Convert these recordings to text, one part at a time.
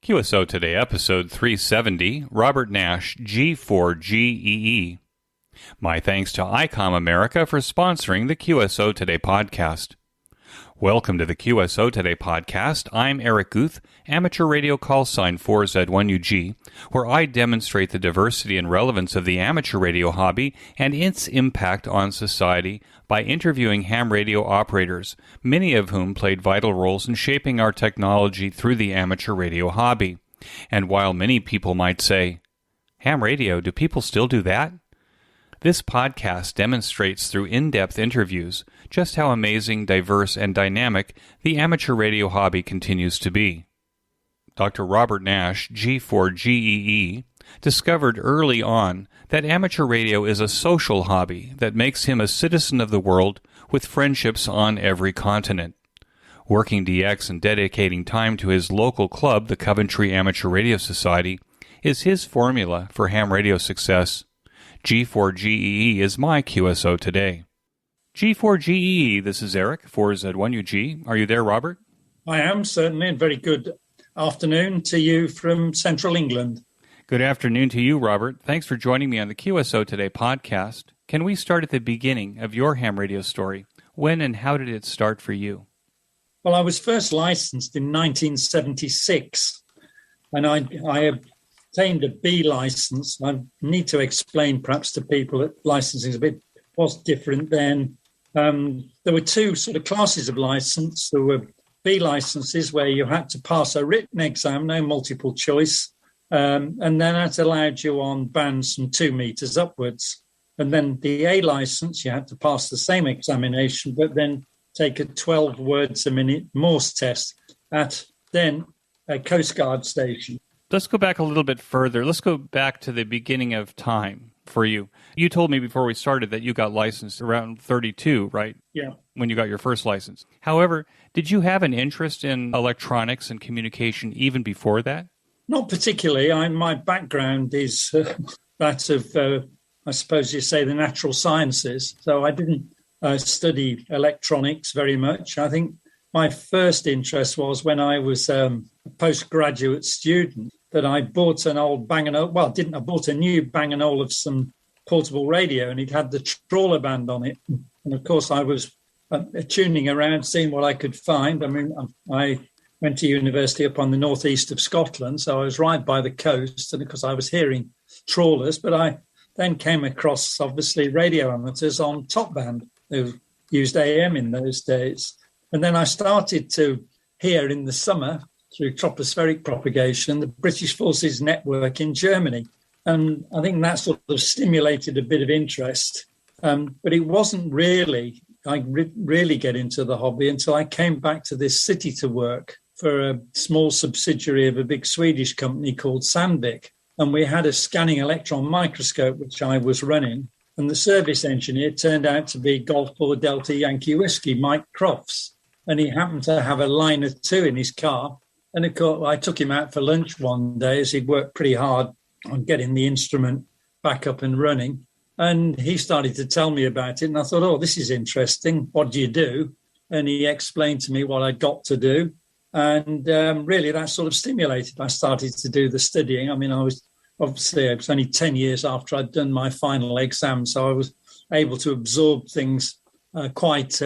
QSO Today, episode 370, Robert Nash G4GEE. My thanks to ICOM America for sponsoring the QSO Today podcast. Welcome to the QSO Today podcast. I'm Eric Guth, amateur radio call sign 4Z1UG, where I demonstrate the diversity and relevance of the amateur radio hobby and its impact on society by interviewing ham radio operators, many of whom played vital roles in shaping our technology through the amateur radio hobby. And while many people might say, ham radio, do people still do that? This podcast demonstrates through in-depth interviews just how amazing, diverse, and dynamic the amateur radio hobby continues to be. Dr. Robert Nash, G4GEE, discovered early on that amateur radio is a social hobby that makes him a citizen of the world with friendships on every continent. Working DX and dedicating time to his local club, the Coventry Amateur Radio Society, is his formula for ham radio success. G4GEE is my QSO today. G4GEE, this is Eric, 4Z1UG. Are you there, Robert? I am, certainly, and very good afternoon to you from central England. Good afternoon to you, Robert. Thanks for joining me on the QSO Today podcast. Can we start at the beginning of your ham radio story? When and how did it start for you? Well, I was first licensed in 1976, and I obtained a B license. I need to explain perhaps to people that licensing was different then. There were two sort of classes of license. There were B licenses where you had to pass a written exam, no multiple choice, and then that allowed you on bands from 2 meters upwards. And then the A license, you had to pass the same examination, but then take a 12 words a minute Morse test at then a Coast Guard station. Let's go back a little bit further. Let's go back to the beginning of time for you. You told me before we started that you got licensed around 32, right? Yeah. When you got your first license. However, did you have an interest in electronics and communication even before that? Not particularly. My background is that of, I suppose you say, the natural sciences. So I didn't study electronics very much. I think my first interest was when I was a postgraduate student that I bought an old Bang & Olufsen. I bought a new Bang & Olufsen portable radio, and it had the trawler band on it. And of course, I was tuning around, seeing what I could find. I mean, I went to university up on the northeast of Scotland, so I was right by the coast, and because I was hearing trawlers, but I then came across, obviously, radio amateurs on top band who used AM in those days. And then I started to hear in the summer, through tropospheric propagation, the British Forces network in Germany. And I think that sort of stimulated a bit of interest. But it wasn't really, I really get into the hobby until I came back to this city to work for a small subsidiary of a big Swedish company called Sandvik. And we had a scanning electron microscope, which I was running. And the service engineer turned out to be Golf 4 Delta Yankee Whiskey, Mike Crofts. And he happened to have a line or two in his car. And of course, I took him out for lunch one day as he'd worked pretty hard on getting the instrument back up and running. And he started to tell me about it. And I thought, oh, this is interesting. What do you do? And he explained to me what I'd got to do. And really, that sort of stimulated. I started to do the studying. I mean, it was only 10 years after I'd done my final exam. So I was able to absorb things quite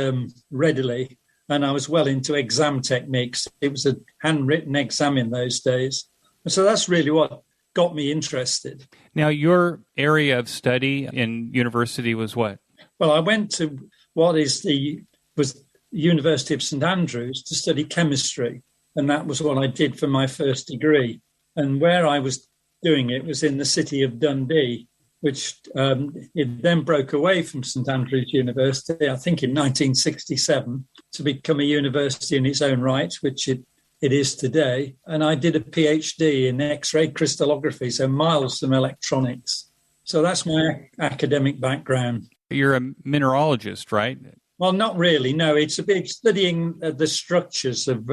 readily. And I was well into exam techniques. It was a handwritten exam in those days. And so that's really what got me interested. Now, your area of study in university was what? Well, I went to was University of St Andrews to study chemistry. And that was what I did for my first degree. And where I was doing it was in the city of Dundee, which it then broke away from St Andrews University, I think in 1967, to become a university in its own right, which it is today. And I did a PhD in X-ray crystallography, so miles from electronics. So that's my academic background. You're a mineralogist, right? Well, not really, no. It's a big studying the structures of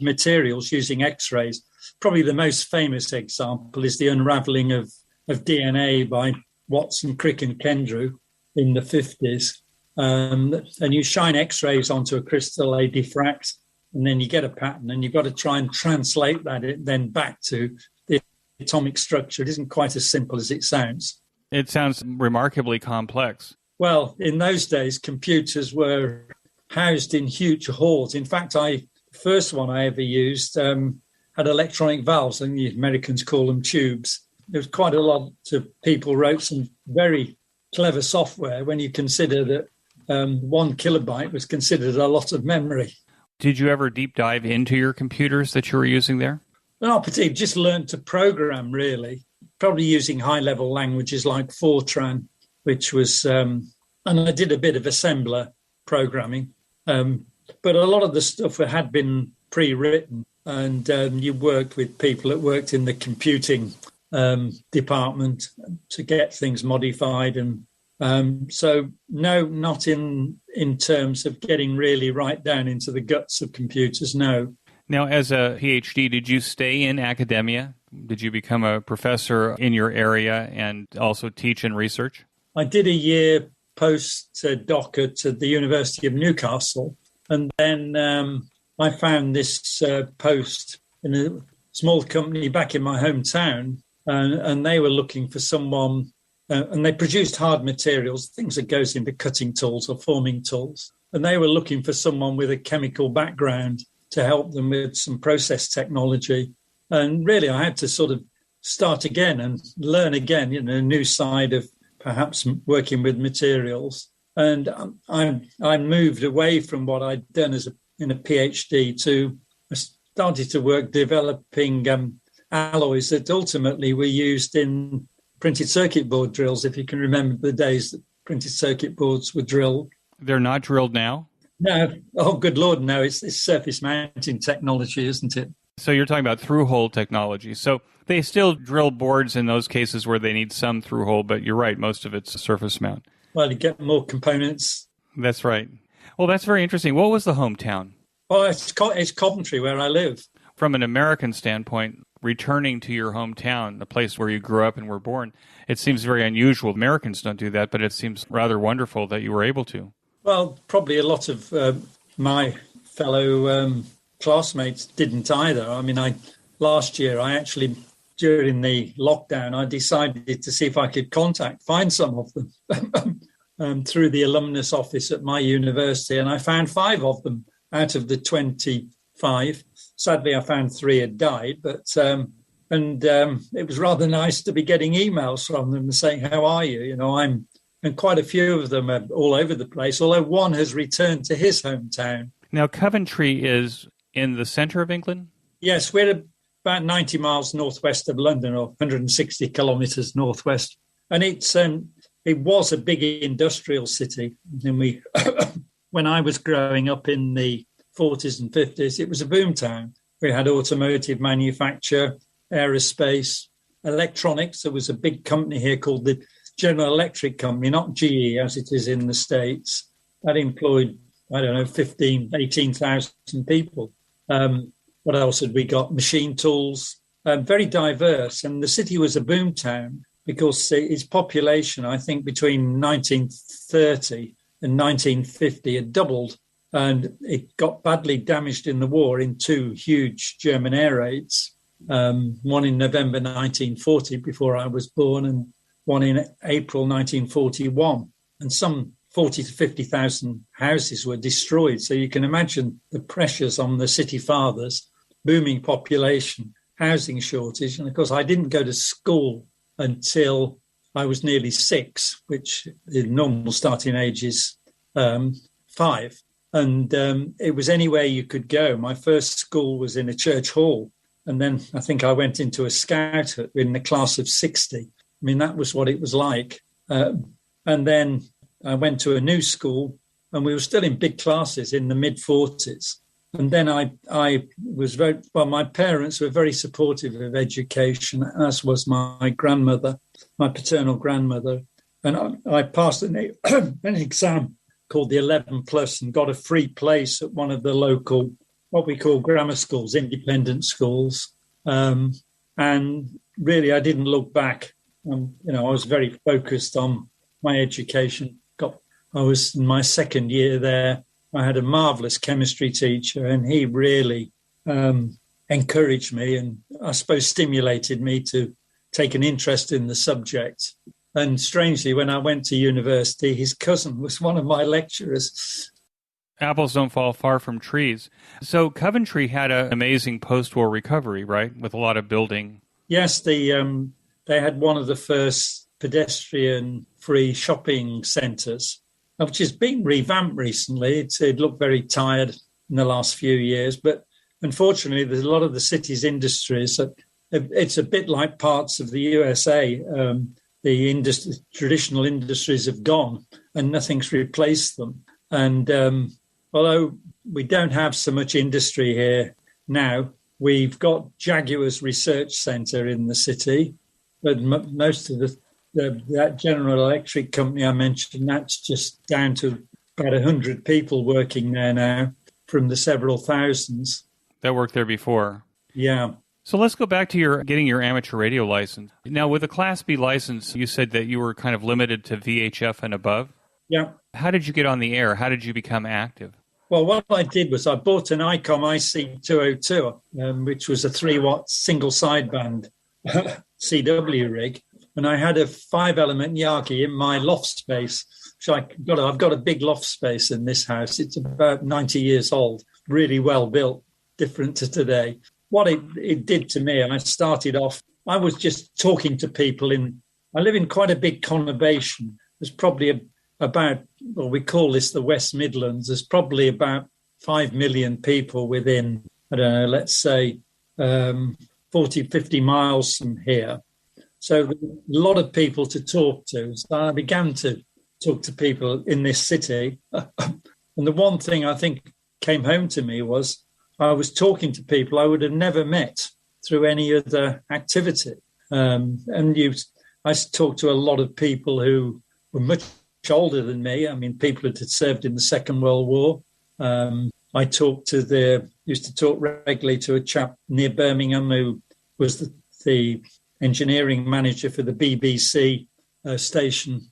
materials using X-rays. Probably the most famous example is the unraveling of DNA by Watson, Crick and Kendrew in the 50s. And you shine X-rays onto a crystal, they diffract, and then you get a pattern, and you've got to try and translate that then back to the atomic structure. It isn't quite as simple as it sounds. It sounds remarkably complex. Well, in those days, computers were housed in huge halls. In fact, the first one I ever used had electronic valves, and the Americans call them tubes. There was quite a lot of people wrote some very clever software when you consider that 1 kilobyte was considered a lot of memory. Did you ever deep dive into your computers that you were using there? Not particularly, just learned to program, really, probably using high-level languages like Fortran, which was, and I did a bit of assembler programming. But a lot of the stuff had been pre-written, and you worked with people that worked in the computing department to get things modified. And so, no, not in terms of getting really right down into the guts of computers, no. Now, as a PhD, did you stay in academia? Did you become a professor in your area and also teach and research? I did a year post-doc at the University of Newcastle, and then I found this post in a small company back in my hometown, and they were looking for someone, and they produced hard materials, things that goes into cutting tools or forming tools, and they were looking for someone with a chemical background to help them with some process technology. And really, I had to sort of start again and learn again, a new side of perhaps working with materials. And I moved away from what I'd done in a PhD to, I started to work developing alloys that ultimately were used in printed circuit board drills, if you can remember the days that printed circuit boards were drilled. They're not drilled now? No. Oh, good Lord, no. It's surface mounting technology, isn't it? So you're talking about through-hole technology. So they still drill boards in those cases where they need some through-hole, but you're right, most of it's a surface mount. Well, you get more components. That's right. Well, that's very interesting. What was the hometown? Oh, it's Coventry, where I live. From an American standpoint, returning to your hometown, the place where you grew up and were born, it seems very unusual. Americans don't do that, but it seems rather wonderful that you were able to. Well, probably a lot of my fellow classmates didn't either. I mean, last year, during the lockdown, I decided to see if I could find some of them through the alumnus office at my university, and I found 5 of them out of the 25. Sadly, I found 3 had died, but it was rather nice to be getting emails from them saying, "How are you?" And quite a few of them are all over the place, although one has returned to his hometown. Now, Coventry is in the center of England? Yes, we're about 90 miles northwest of London, or 160 kilometres northwest. And it was a big industrial city. And when I was growing up in the 40s and 50s, it was a boom town. We had automotive manufacture, aerospace, electronics. There was a big company here called the General Electric Company, not GE as it is in the States. That employed, 18,000 people. What else had we got? Machine tools, very diverse. And the city was a boom town because its population, I think, between 1930 and 1950 had doubled. And it got badly damaged in the war in 2 huge German air raids, one in November 1940 before I was born, and one in April 1941, and some 40 to 50,000 houses were destroyed. So you can imagine the pressures on the city fathers, booming population, housing shortage. And of course, I didn't go to school until I was nearly 6, which the normal starting age is 5. And it was anywhere you could go. My first school was in a church hall. And then I think I went into a scout hut in the class of 60. I mean, that was what it was like. And then I went to a new school, and we were still in big classes in the mid-40s. And then I was my parents were very supportive of education, as was my grandmother, my paternal grandmother. And I passed an exam called the 11 Plus and got a free place at one of the local, what we call grammar schools, independent schools. And really, I didn't look back. I was very focused on my education. I was in my second year there, I had a marvellous chemistry teacher, and he really encouraged me and I suppose stimulated me to take an interest in the subject. And strangely, when I went to university, his cousin was one of my lecturers. Apples don't fall far from trees. So Coventry had an amazing post-war recovery, right, with a lot of building. Yes, they had one of the first pedestrian-free shopping centres, which has been revamped recently. It looked very tired in the last few years, but unfortunately, there's a lot of the city's industries. It's a bit like parts of the USA. Traditional industries have gone and nothing's replaced them. And although we don't have so much industry here now, we've got Jaguar's Research Centre in the city, but most of that General Electric company I mentioned, that's just down to about 100 people working there now from the several thousands. That worked there before. Yeah. So let's go back to getting your amateur radio license. Now, with a Class B license, you said that you were kind of limited to VHF and above. Yeah. How did you get on the air? How did you become active? Well, what I did was I bought an ICOM IC202, which was a 3-watt single sideband CW rig, and I had a 5-element Yagi in my loft space. I've got a big loft space in this house. It's about 90 years old, really well built, different to today. What it did to me, I started off, I was just talking to people I live in quite a big conurbation. There's probably we call this the West Midlands. There's probably about 5 million people within, I don't know, let's say 40, 50 miles from here. So a lot of people to talk to. So I began to talk to people in this city. And the one thing I think came home to me was I was talking to people I would have never met through any other activity. I talked to a lot of people who were much older than me. I mean, people that had served in the Second World War. I used to talk regularly to a chap near Birmingham who was the engineering manager for the BBC station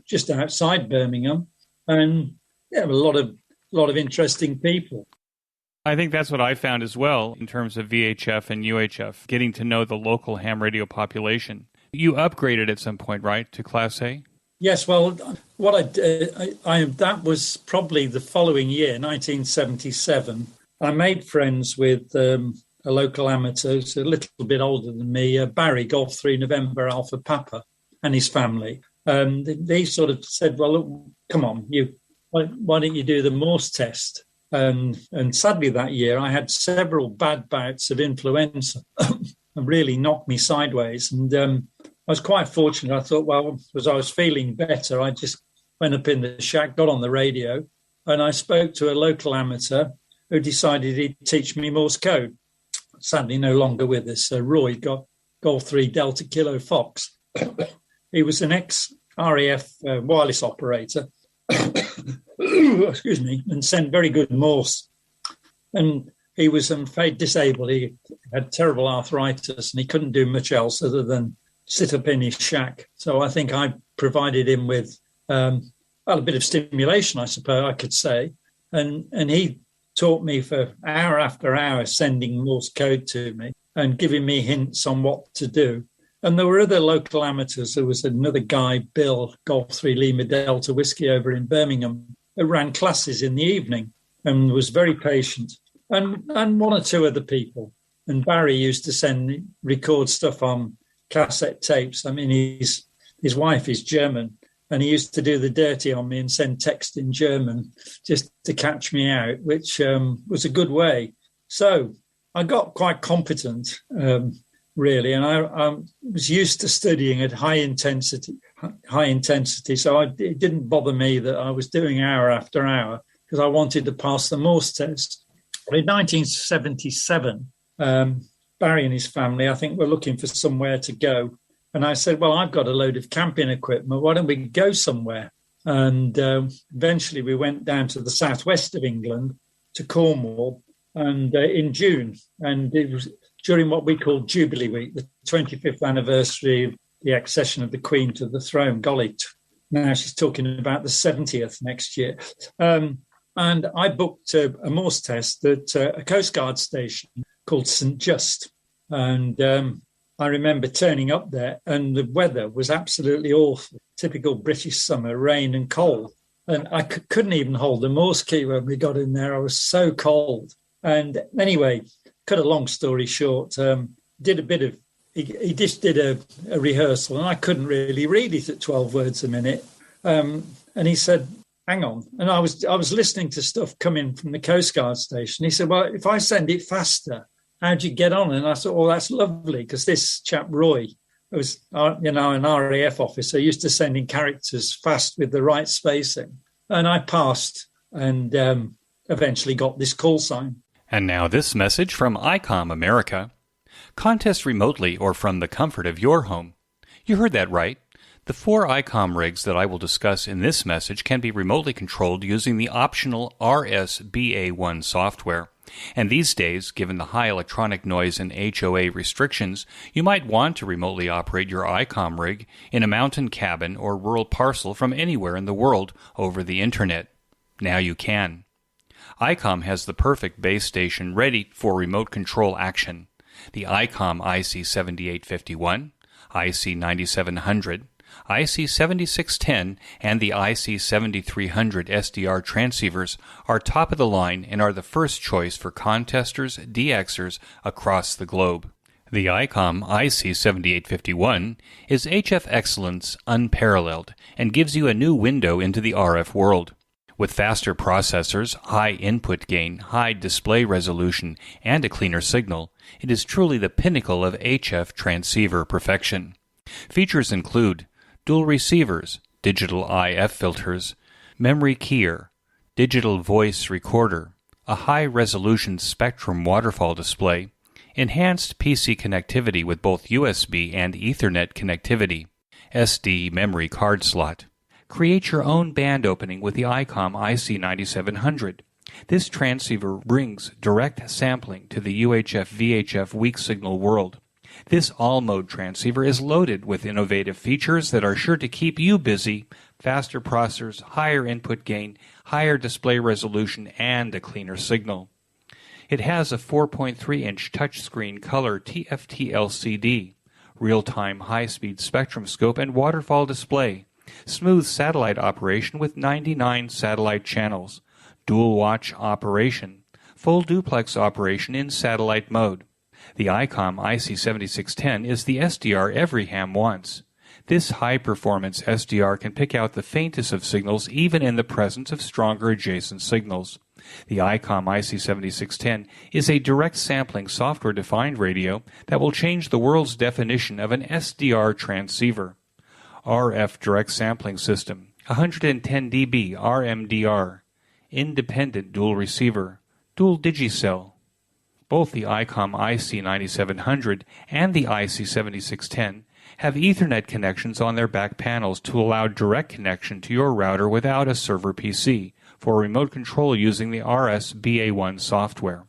just outside Birmingham. And yeah, a lot of interesting people. I think that's what I found as well in terms of VHF and UHF, getting to know the local ham radio population. You upgraded at some point, right, to Class A? Yes, well, what that was probably the following year, 1977. I made friends with a local amateur, who's a little bit older than me, Barry, Golf 3 November Alpha Papa, and his family. They sort of said, well, look, come on, why don't you do the Morse test? And sadly that year I had several bad bouts of influenza and really knocked me sideways. And I was quite fortunate. I thought, well, as I was feeling better, I just went up in the shack, got on the radio, and I spoke to a local amateur who decided he'd teach me Morse code. Sadly, no longer with us. Roy got Golf 3 Delta Kilo Fox. He was an ex-RAF wireless operator. Excuse me, and sent very good Morse. And he was disabled. He had terrible arthritis and he couldn't do much else other than sit up in his shack. So I think I provided him with a bit of stimulation, I suppose I could say. And he taught me for hour after hour, sending Morse code to me and giving me hints on what to do. And there were other local amateurs. There was another guy, Bill, Golf 3 Lima Delta Whiskey over in Birmingham, who ran classes in the evening and was very patient. And one or two other people. And Barry used to record stuff on cassette tapes. I mean, his wife is German, and he used to do the dirty on me and send text in German just to catch me out, which was a good way. So I got quite competent, really, and I was used to studying at high intensity. So it didn't bother me that I was doing hour after hour because I wanted to pass the Morse test. In 1977, Barry and his family, I think, were looking for somewhere to go. And I said, well, I've got a load of camping equipment. Why don't we go somewhere? And eventually we went down to the southwest of England, to Cornwall, and in June. And it was during what we call Jubilee Week, the 25th anniversary of the accession of the Queen to the throne. Golly, now she's talking about the 70th next year. And I booked a Morse test at a Coast Guard station called St. Just. And I remember turning up there and the weather was absolutely awful. Typical British summer, rain and cold. And I couldn't even hold the Morse key when we got in there. I was so cold. And anyway, cut a long story short, did a bit of, he just did a rehearsal and I couldn't really read it at 12 words a minute. And he said, hang on. And I was listening to stuff coming from the Coast Guard station. He said, well, if I send it faster, how'd you get on? And I thought, oh, that's lovely, because this chap, Roy, was, an RAF officer, used to send in characters fast with the right spacing. And I passed and eventually got this call sign. And now this message from ICOM America. Contest remotely or from the comfort of your home. You heard that right. The 4 ICOM rigs that I will discuss in this message can be remotely controlled using the optional RSBA1 software. And these days, given the high electronic noise and HOA restrictions, you might want to remotely operate your ICOM rig in a mountain cabin or rural parcel from anywhere in the world over the Internet. Now you can. ICOM has the perfect base station ready for remote control action. The ICOM IC7851, IC9700, IC7610, and the IC7300 SDR transceivers are top of the line and are the first choice for contesters, DXers across the globe. The ICOM IC7851 is HF excellence unparalleled and gives you a new window into the RF world. With faster processors, high input gain, high display resolution, and a cleaner signal, it is truly the pinnacle of HF transceiver perfection. Features include dual receivers, digital IF filters, memory keyer, digital voice recorder, a high-resolution spectrum waterfall display, enhanced PC connectivity with both USB and Ethernet connectivity, SD memory card slot. Create your own band opening with the ICOM IC9700. This transceiver brings direct sampling to the UHF-VHF weak signal world. This all-mode transceiver is loaded with innovative features that are sure to keep you busy: faster processors, higher input gain, higher display resolution, and a cleaner signal. It has a 4.3-inch touchscreen color TFT LCD, real-time high-speed spectrum scope and waterfall display, smooth satellite operation with 99 satellite channels, dual watch operation, full duplex operation in satellite mode. The ICOM IC7610 is the SDR every ham wants. This high-performance SDR can pick out the faintest of signals even in the presence of stronger adjacent signals. The ICOM IC7610 is a direct sampling software-defined radio that will change the world's definition of an SDR transceiver. RF direct sampling system, 110 dB RMDR, independent dual receiver, dual digicell. Both the ICOM IC9700 and the IC7610 have Ethernet connections on their back panels to allow direct connection to your router without a server PC for remote control using the RSBA1 software.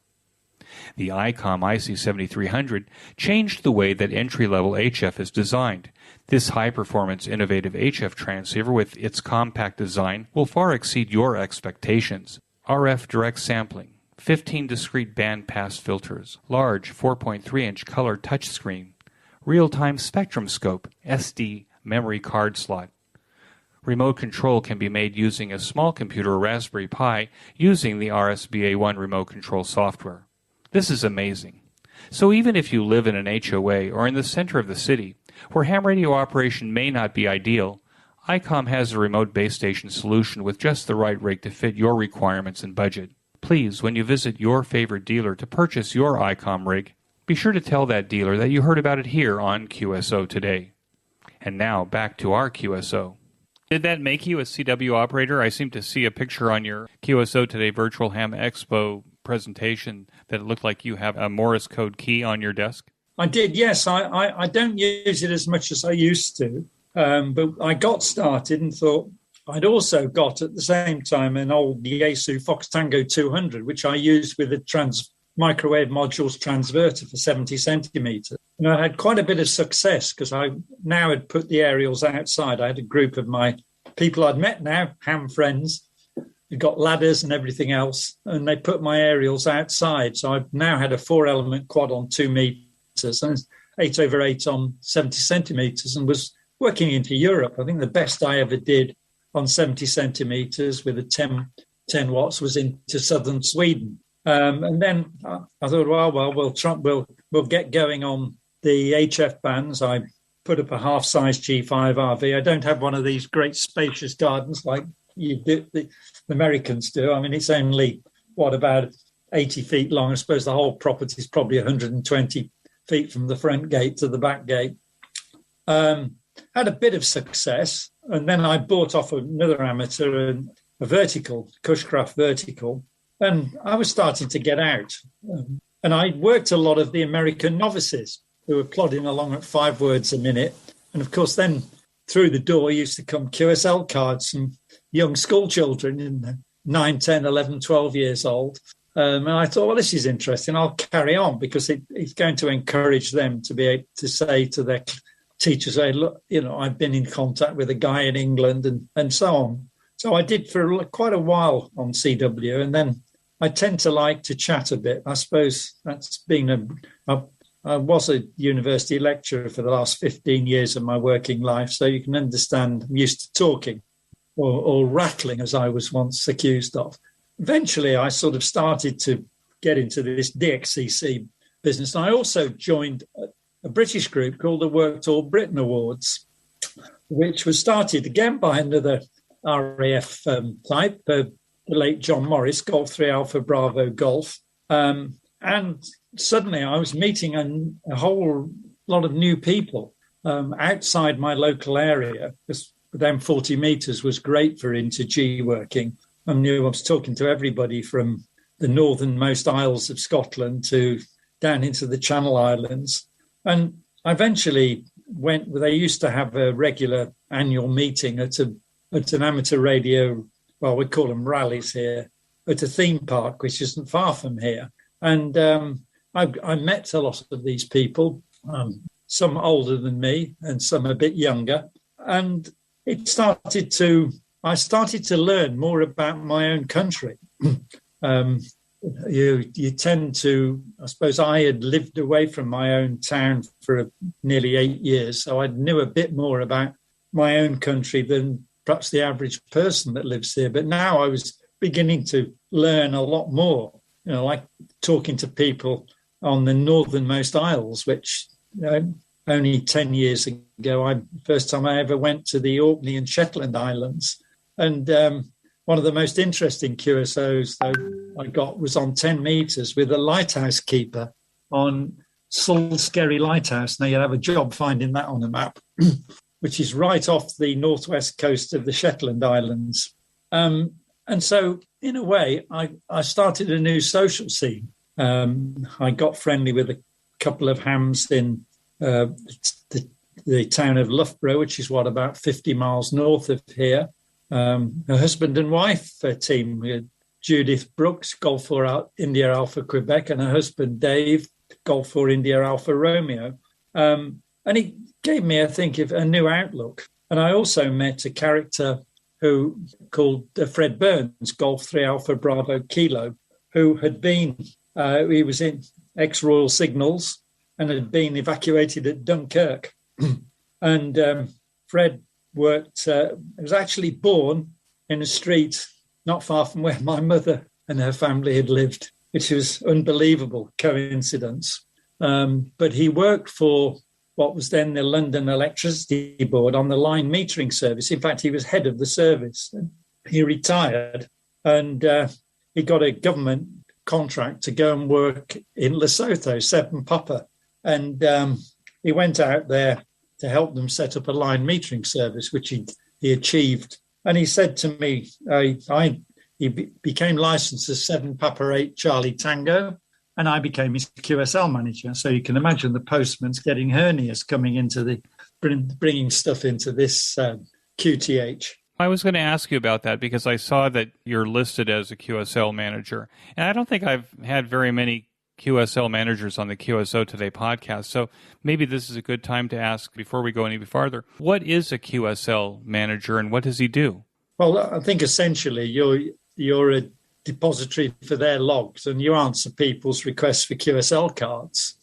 The ICOM IC7300 changed the way that entry-level HF is designed. This high-performance innovative HF transceiver with its compact design will far exceed your expectations. RF direct sampling, 15 discrete band-pass filters, large 4.3-inch color touchscreen, real-time spectrum scope, SD memory card slot. Remote control can be made using a small computer or Raspberry Pi using the RSBA1 remote control software. This is amazing. So even if you live in an HOA or in the center of the city, where ham radio operation may not be ideal, ICOM has a remote base station solution with just the right rig to fit your requirements and budget. Please, when you visit your favorite dealer to purchase your ICOM rig, be sure to tell that dealer that you heard about it here on QSO Today. And now, back to our QSO. Did that make you a CW operator? I seem to see a picture on your QSO Today Virtual Ham Expo presentation that it looked like you have a Morse code key on your desk. I did, yes. I don't use it as much as I used to, but I got started and thought I'd also got at the same time an old Yaesu Fox Tango 200, which I used with a microwave modules transverter for 70 centimetres. And I had quite a bit of success because I now had put the aerials outside. I had a group of my people I'd met now, ham friends, It got ladders and everything else, and they put my aerials outside. So I've now had a 4-element quad on 2 meters and 8/8 on 70 centimeters, and was working into Europe. I think the best I ever did on 70 centimeters with a 10 watts was into southern Sweden. And then I thought, we'll get going on the HF bands. I put up a half-size G5 RV. I don't have one of these great spacious gardens like the Americans do. I mean, it's only, about 80 feet long. I suppose the whole property is probably 120 feet from the front gate to the back gate. Had a bit of success, and then I bought off another amateur a vertical, Cushcraft vertical, and I was starting to get out. And I worked a lot of the American novices who were plodding along at 5 words a minute. And of course, then through the door used to come QSL cards from young school children in 9, 10, 11, 12 years old. And I thought, well, this is interesting. I'll carry on because it's going to encourage them to be able to say to their teachers, hey, look, I've been in contact with a guy in England and so on. So I did for quite a while on CW. And then I tend to like to chat a bit. I suppose that's been I was a university lecturer for the last 15 years of my working life. So you can understand I'm used to talking or rattling, as I was once accused of. Eventually, I sort of started to get into this DXCC business. I also joined a British group called the Worked All Britain Awards, which was started again by another RAF type, the late John Morris, Golf 3 Alpha Bravo Golf. And suddenly I was meeting a whole lot of new people outside my local area, because then 40 metres was great for inter-G working. I knew I was talking to everybody from the northernmost Isles of Scotland to down into the Channel Islands. And I eventually they used to have a regular annual meeting at an amateur radio, well, we call them rallies here, at a theme park, which isn't far from here. And I met a lot of these people, some older than me and some a bit younger. And I started to learn more about my own country. You tend to, I suppose I had lived away from my own town for nearly 8 years, so I knew a bit more about my own country than perhaps the average person that lives here. But now I was beginning to learn a lot more, like talking to people on the northernmost isles, which only 10 years ago, first time I ever went to the Orkney and Shetland Islands. And one of the most interesting QSOs though I got was on 10 metres with a lighthouse keeper on Salisbury Lighthouse. Now you'll have a job finding that on a map, which is right off the northwest coast of the Shetland Islands. And so in a way, I started a new social scene. I got friendly with a couple of hams in the town of Loughborough, which is about 50 miles north of here. A husband and wife team, Judith Brooks, Golf 4 India Alpha Quebec, and her husband Dave, Golf 4 India Alpha Romeo. And he gave me, I think, a new outlook. And I also met a character called Fred Burns, Golf 3 Alpha Bravo Kilo, who had been, he was in ex-Royal Signals and had been evacuated at Dunkirk. And Fred was actually born in a street not far from where my mother and her family had lived, which was unbelievable coincidence. But he worked for what was then the London Electricity Board on the line metering service. In fact, he was head of the service. He retired and he got a government contract to go and work in Lesotho, Seven Papa. And he went out there to help them set up a line metering service, which he achieved. And he said to me, he became licensed as 7 Papa 8 Charlie Tango, and I became his QSL manager. So you can imagine the postman's getting hernias coming into bringing stuff into this QTH. I was going to ask you about that because I saw that you're listed as a QSL manager. And I don't think I've had very many QSL managers on the QSO Today podcast. So maybe this is a good time to ask, before we go any farther, what is a QSL manager and what does he do? Well, I think essentially you're a depository for their logs, and you answer people's requests for QSL cards.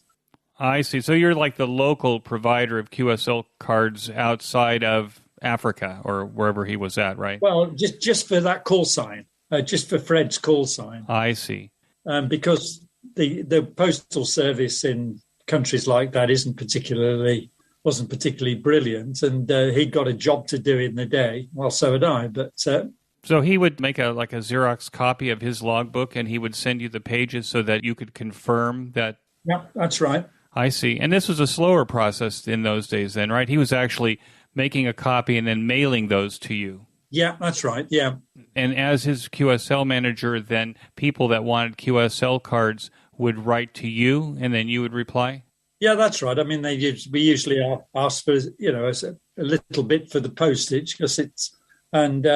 I see. So you're like the local provider of QSL cards outside of Africa or wherever he was at, right? Well, just for that call sign, just for Fred's call sign. I see. Because the postal service in countries like that wasn't particularly brilliant, and he'd got a job to do in the day. Well, so had I, but. So he would make a Xerox copy of his logbook, and he would send you the pages so that you could confirm that. Yeah, that's right. I see. And this was a slower process in those days then, right? He was actually making a copy and then mailing those to you. Yeah, that's right. Yeah. And as his QSL manager, then people that wanted QSL cards would write to you, and then you would reply? Yeah, that's right. I mean, we usually ask for, a little bit for the postage because it's, and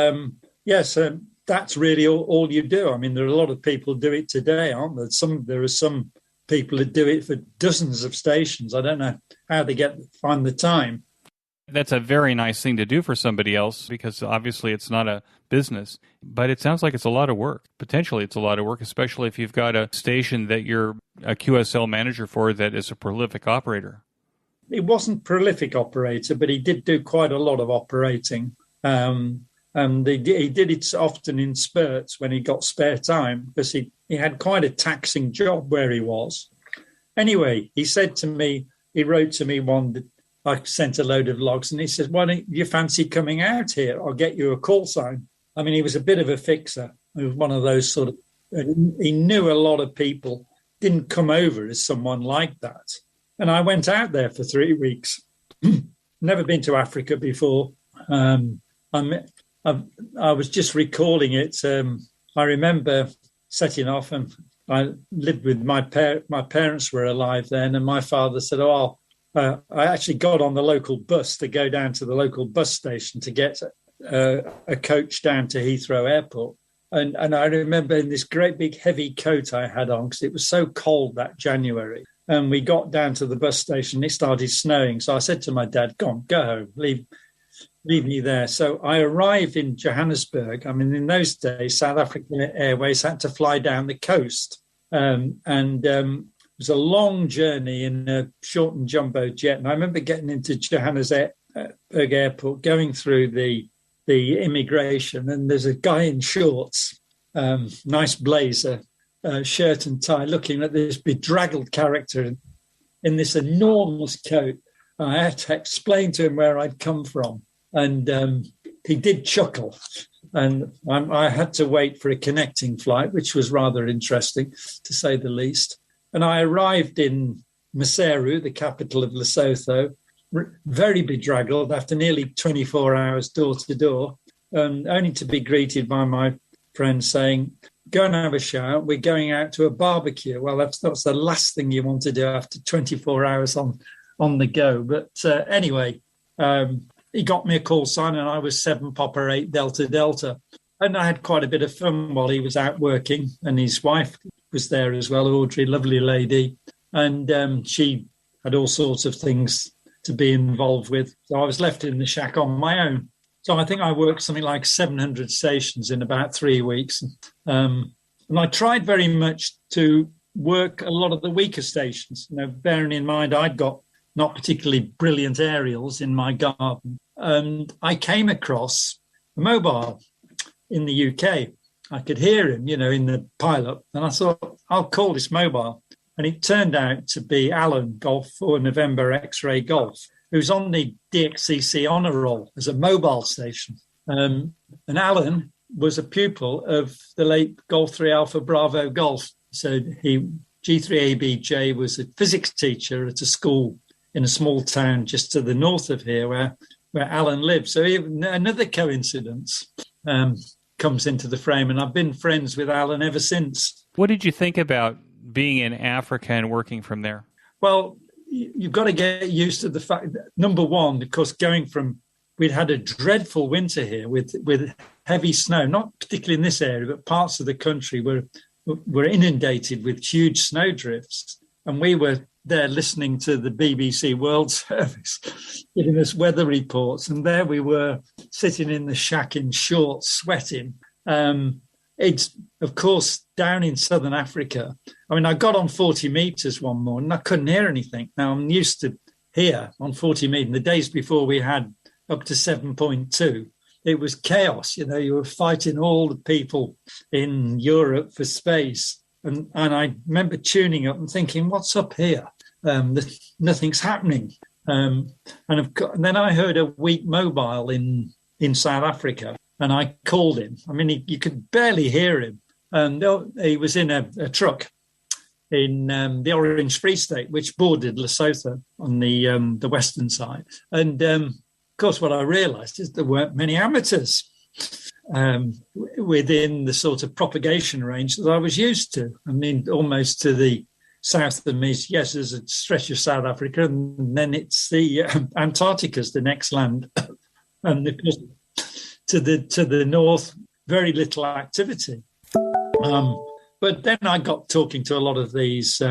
yes, that's really all you do. I mean, there are a lot of people who do it today, aren't there? There are some people that do it for dozens of stations. I don't know how they find the time. That's a very nice thing to do for somebody else because obviously it's not a business, but it sounds like it's a lot of work. Potentially it's a lot of work, especially if you've got a station that you're a QSL manager for that is a prolific operator. He wasn't prolific operator, but he did do quite a lot of operating. And he did it often in spurts when he got spare time because he had quite a taxing job where he was. Anyway, he wrote to me I sent a load of logs, and he says, why don't you fancy coming out here? I'll get you a call sign. I mean, he was a bit of a fixer. He was one of those sort of, he knew a lot of people, didn't come over as someone like that. And I went out there for 3 weeks. Never been to Africa before. I was just recalling it. I remember setting off, and I lived with my parents were alive then, and my father said, I actually got on the local bus to go down to the local bus station to get a coach down to Heathrow Airport. And I remember in this great big heavy coat I had on because it was so cold that January. And we got down to the bus station. It started snowing. So I said to my dad, go home, leave me there. So I arrived in Johannesburg. I mean, in those days, South African Airways had to fly down the coast. It was a long journey in a shortened jumbo jet. And I remember getting into Johannesburg Airport, going through the immigration, and there's a guy in shorts, nice blazer, shirt and tie, looking at this bedraggled character in this enormous coat. I had to explain to him where I'd come from. And he did chuckle. And I had to wait for a connecting flight, which was rather interesting, to say the least. And I arrived in Maseru, the capital of Lesotho, very bedraggled after nearly 24 hours door to door, only to be greeted by my friend saying, go and have a shower. We're going out to a barbecue. Well, that's the last thing you want to do after 24 hours on the go. But anyway, he got me a call sign, and I was 7 Papa 8 Delta Delta. And I had quite a bit of fun while he was out working, and his wife was there as well, Audrey, lovely lady. And she had all sorts of things to be involved with. So I was left in the shack on my own. So I think I worked something like 700 stations in about 3 weeks. And I tried very much to work a lot of the weaker stations. Bearing in mind I'd got not particularly brilliant aerials in my garden. And I came across a mobile in the UK. I could hear him, in the pilot. And I thought, I'll call this mobile. And it turned out to be Alan, Golf 4 November X-Ray Golf, who's on the DXCC honour roll as a mobile station. And Alan was a pupil of the late Golf 3 Alpha Bravo Golf. So G3ABJ was a physics teacher at a school in a small town just to the north of here where Alan lived. So another coincidence comes into the frame, and I've been friends with Alan ever since. What did you think about being in Africa and working from there? Well, you've got to get used to the fact that, number one, of course, we'd had a dreadful winter here with heavy snow, not particularly in this area, but parts of the country were inundated with huge snow drifts. And we were there listening to the BBC World Service, giving us weather reports. And there we were sitting in the shack in shorts, sweating. And it's, of course, down in southern Africa. I mean, I got on 40 meters one morning. I couldn't hear anything. Now, I'm used to here on 40 meters. The days before we had up to 7.2, it was chaos. You were fighting all the people in Europe for space. And I remember tuning up and thinking, what's up here? Nothing's happening. And then I heard a weak mobile in South Africa, and I called him. I mean, you could barely hear him. He was in a truck in the Orange Free State, which bordered Lesotho on the western side. And of course, what I realised is there weren't many amateurs within the sort of propagation range that I was used to. I mean, almost to the south of me, yes, there's a stretch of South Africa, and then it's the Antarctica's the next land. And of course, to the north, very little activity. But then I got talking to a lot of these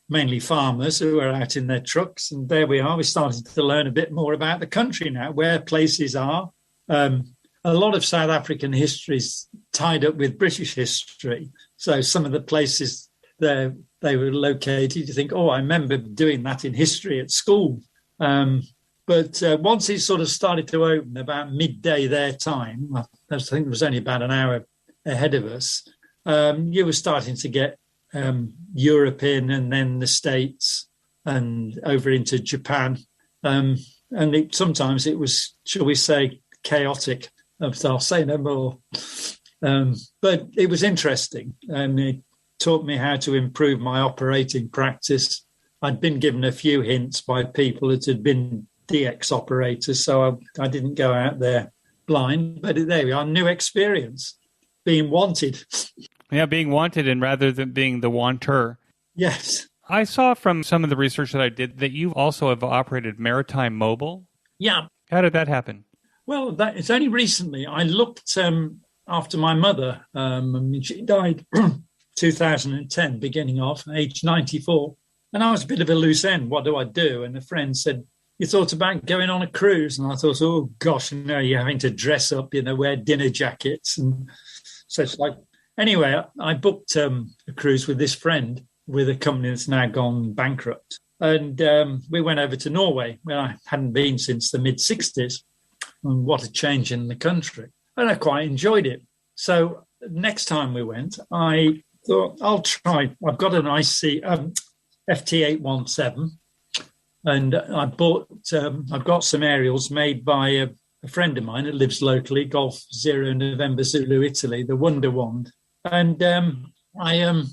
mainly farmers who were out in their trucks, and there we are. We started to learn a bit more about the country now, where places are. A lot of South African history is tied up with British history. So some of the places they were located, you think, I remember doing that in history at school. But once it sort of started to open about midday their time, I think it was only about an hour ahead of us, you were starting to get Europe in, and then the States, and over into Japan. And sometimes it was, shall we say, chaotic. I'll say no more. But it was interesting, and it taught me how to improve my operating practice. I'd been given a few hints by people that had been DX operators, so I didn't go out there blind. But there we are, new experience, being wanted. Yeah, being wanted, and rather than being the wanter. Yes. I saw from some of the research that I did that you also have operated Maritime Mobile. Yeah. How did that happen? Well, it's only recently. I looked after my mother. She died 2010, beginning of age 94. And I was a bit of a loose end. What do I do? And a friend said, you thought about going on a cruise? And I thought, oh, gosh, no, you're having to dress up, wear dinner jackets and such like. Anyway, I booked a cruise with this friend with a company that's now gone bankrupt. And we went over to Norway, where I hadn't been since the mid-60s. And what a change in the country. And I quite enjoyed it. So next time we went, I thought, I'll try. I've got an IC FT817, and I've got some aerials made by a friend of mine that lives locally, Golf 0 November Zulu, Italy, the Wonder Wand. And I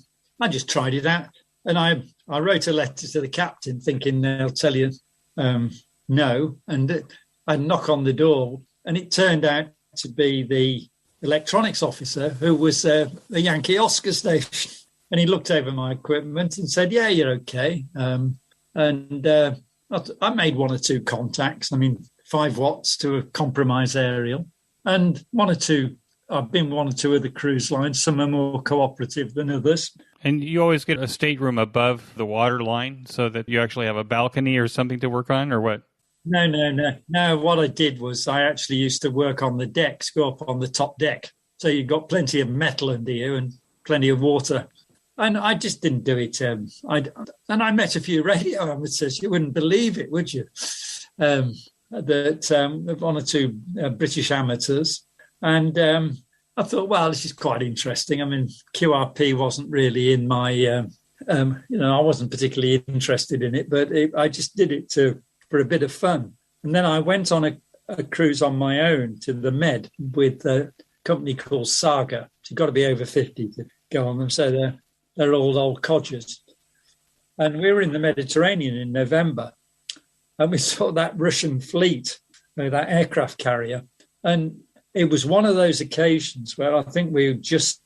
just tried it out. And I wrote a letter to the captain thinking they'll tell you no. And I'd knock on the door, and it turned out to be the electronics officer who was the Yankee Oscar station. And he looked over my equipment and said, yeah, you're okay. I made one or two contacts. 5 watts to a compromise aerial. And I've been one or two of the cruise lines. Some are more cooperative than others. And you always get a stateroom above the water line so that you actually have a balcony or something to work on, or what? No. No, what I did was I actually used to work on the decks, go up on the top deck. So you've got plenty of metal under you and plenty of water. And I just didn't do it. And I met a few radio amateurs. You wouldn't believe it, would you? One or two British amateurs. And I thought, well, this is quite interesting. QRP wasn't really in my, I wasn't particularly interested in it, but I just did it for a bit of fun. And then I went on a cruise on my own to the Med with a company called Saga. You've got to be over 50 to go on them. So they're all old codgers. And we were in the Mediterranean in November, and we saw that Russian fleet, that aircraft carrier. And it was one of those occasions where I think we just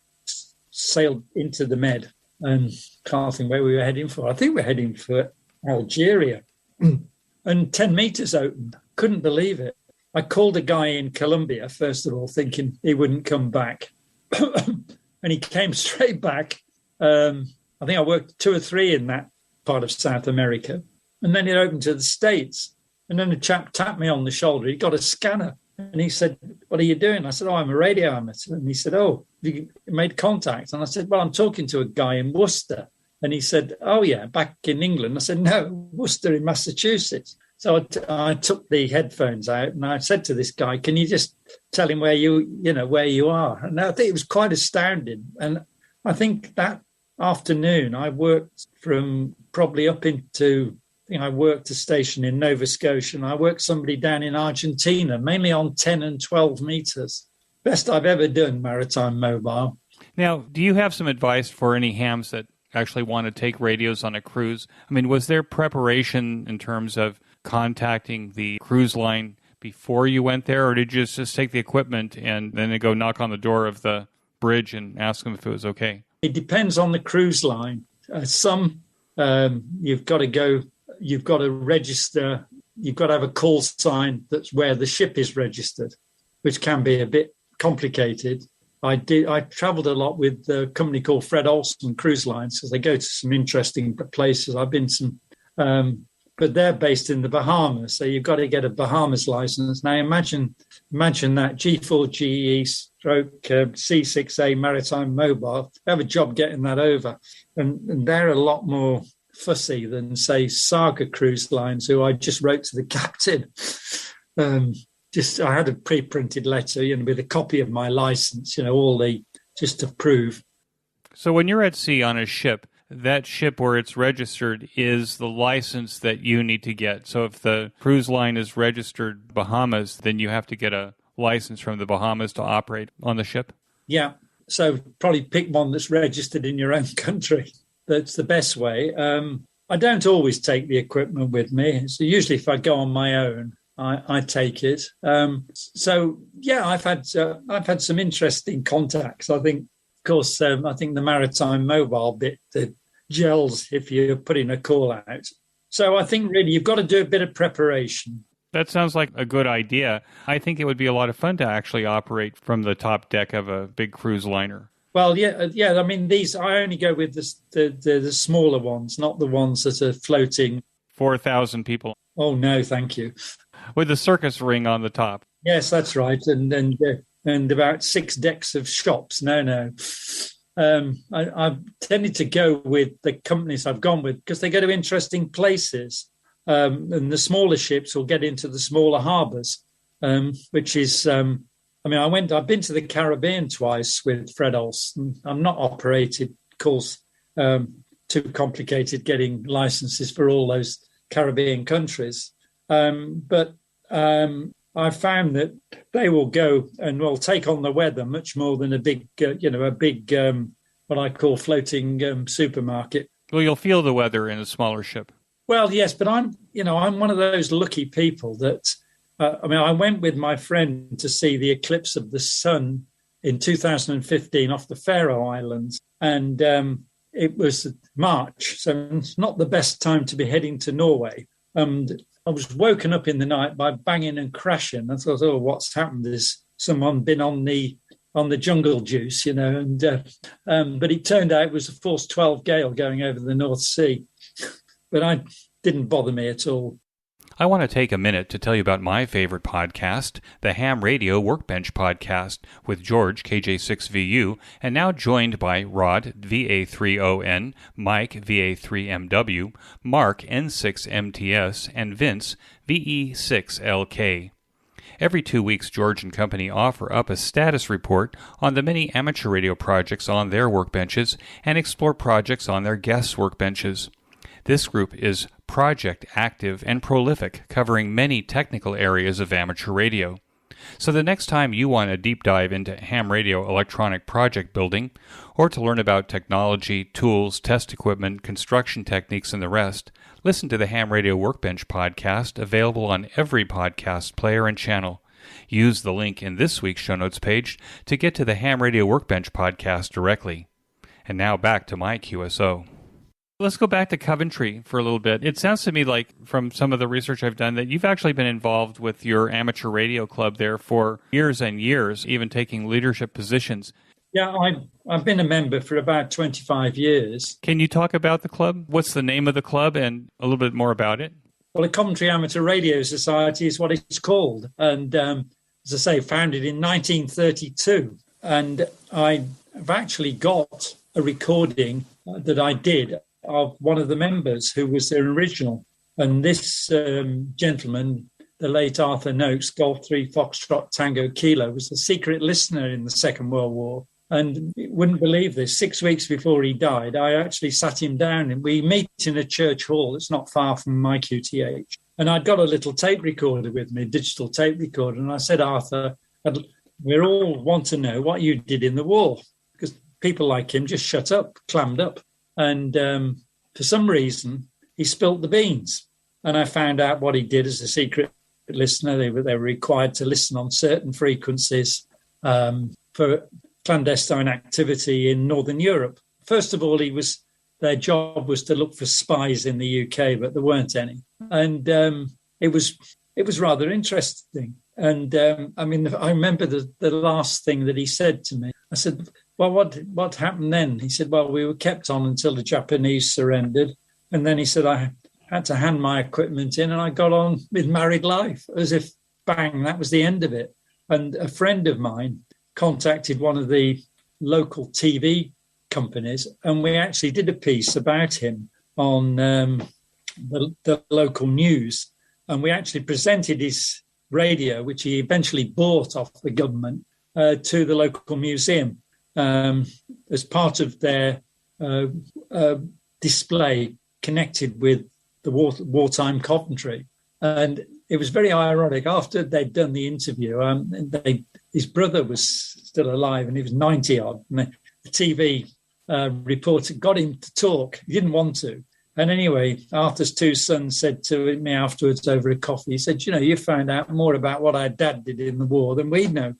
sailed into the Med, and can't think where we were heading for. I think we're heading for Algeria. And 10 meters opened. Couldn't believe it. I called a guy in Colombia, first of all, thinking he wouldn't come back. And he came straight back. I think I worked 2 or 3 in that part of South America. And then it opened to the States. And then a chap tapped me on the shoulder. He got a scanner. And he said, "What are you doing?" I said, "Oh, I'm a radio amateur." And he said, "Oh, you made contact?" And I said, "Well, I'm talking to a guy in Worcester." And he said, "Oh, yeah, back in England." I said, "No, Worcester in Massachusetts." So I took the headphones out and I said to this guy, "Can you just tell him where where you are?" And I think it was quite astounding. And I think that afternoon I worked from probably up into, I worked a station in Nova Scotia, and I worked somebody down in Argentina, mainly on 10 and 12 meters. Best I've ever done, maritime mobile. Now, do you have some advice for any hams that actually want to take radios on a cruise? I mean, was there preparation in terms of contacting the cruise line before you went there, or did you just take the equipment and then go knock on the door of the bridge and ask them if it was okay? It depends on the cruise line. Some you've got to register, you've got to have a call sign that's where the ship is registered, which can be a bit complicated. I traveled a lot with a company called Fred Olsen Cruise Lines, because they go to some interesting places. I've been some, but they're based in the Bahamas, so you've got to get a Bahamas license. Now imagine that G4GEE stroke C6A Maritime Mobile. They have a job getting that over, and they're a lot more fussy than, say, Saga Cruise Lines, who I just wrote to the captain. I had a pre-printed letter, with a copy of my license, just to prove. So when you're at sea on a ship, that ship where it's registered is the license that you need to get. So if the cruise line is registered Bahamas, then you have to get a license from the Bahamas to operate on the ship? Yeah. So probably pick one that's registered in your own country. That's the best way. I don't always take the equipment with me. So usually if I go on my own, I take it. So yeah, I've had some interesting contacts. I think, of course, I think the maritime mobile bit that gels if you're putting a call out. So I think really you've got to do a bit of preparation. That sounds like a good idea. I think it would be a lot of fun to actually operate from the top deck of a big cruise liner. Well, yeah. I mean, I only go with the smaller ones, not the ones that are floating. 4,000 people. Oh no, thank you. With the circus ring on the top. Yes, that's right, and about 6 decks of shops. No. I've tended to go with the companies I've gone with because they go to interesting places, and the smaller ships will get into the smaller harbours, which is. I've been to the Caribbean twice with Fred Olsen. I'm not operated, of course, too complicated getting licenses for all those Caribbean countries. But I found that they will go and will take on the weather much more than a big what I call floating supermarket. Well, you'll feel the weather in a smaller ship. Well, yes, but I'm one of those lucky people that. I went with my friend to see the eclipse of the sun in 2015 off the Faroe Islands, and it was March, so it's not the best time to be heading to Norway. And I was woken up in the night by banging and crashing. I thought, "Oh, what's happened? Has someone been on the jungle juice?" And but it turned out it was a force 12 gale going over the North Sea, but I didn't bother me at all. I want to take a minute to tell you about my favorite podcast, the Ham Radio Workbench podcast, with George, KJ6VU, and now joined by Rod, VA3ON, Mike, VA3MW, Mark, N6MTS, and Vince, VE6LK. Every 2 weeks, George and company offer up a status report on the many amateur radio projects on their workbenches and explore projects on their guests' workbenches. This group is project active and prolific, covering many technical areas of amateur radio. So the next time you want a deep dive into ham radio electronic project building, or to learn about technology, tools, test equipment, construction techniques, and the rest, listen to the Ham Radio Workbench podcast, available on every podcast player and channel. Use the link in this week's show notes page to get to the Ham Radio Workbench podcast directly. And now back to my QSO. Let's go back to Coventry for a little bit. It sounds to me like, from some of the research I've done, that you've actually been involved with your amateur radio club there for years and years, even taking leadership positions. Yeah, I've been a member for about 25 years. Can you talk about the club? What's the name of the club and a little bit more about it? Well, the Coventry Amateur Radio Society is what it's called. And as I say, founded in 1932. And I've actually got a recording that I did of one of the members who was their original. And this gentleman, the late Arthur Noakes, Golf 3 Foxtrot Tango Kilo, was a secret listener in the Second World War. And you wouldn't believe this, 6 weeks before he died, I actually sat him down and we meet in a church hall that's not far from my QTH. And I'd got a little tape recorder with me, digital tape recorder. And I said, Arthur, we all want to know what you did in the war, because people like him just shut up, clammed up. And for some reason, he spilt the beans. And I found out what he did as a secret listener. They were required to listen on certain frequencies for clandestine activity in Northern Europe. First of all, their job was to look for spies in the UK, but there weren't any. And it was rather interesting. And I remember the last thing that he said to me. I said, well, what happened then? He said, well, we were kept on until the Japanese surrendered. And then he said, I had to hand my equipment in and I got on with married life, as if, bang, that was the end of it. And a friend of mine contacted one of the local TV companies, and we actually did a piece about him on the local news. And we actually presented his radio, which he eventually bought off the government, to the local museum as part of their display connected with the wartime Coventry. And it was very ironic. After they'd done the interview, his brother was still alive and he was 90 odd. And the TV reporter got him to talk. He didn't want to. And anyway, Arthur's two sons said to me afterwards over a coffee, he said, you found out more about what our dad did in the war than we know.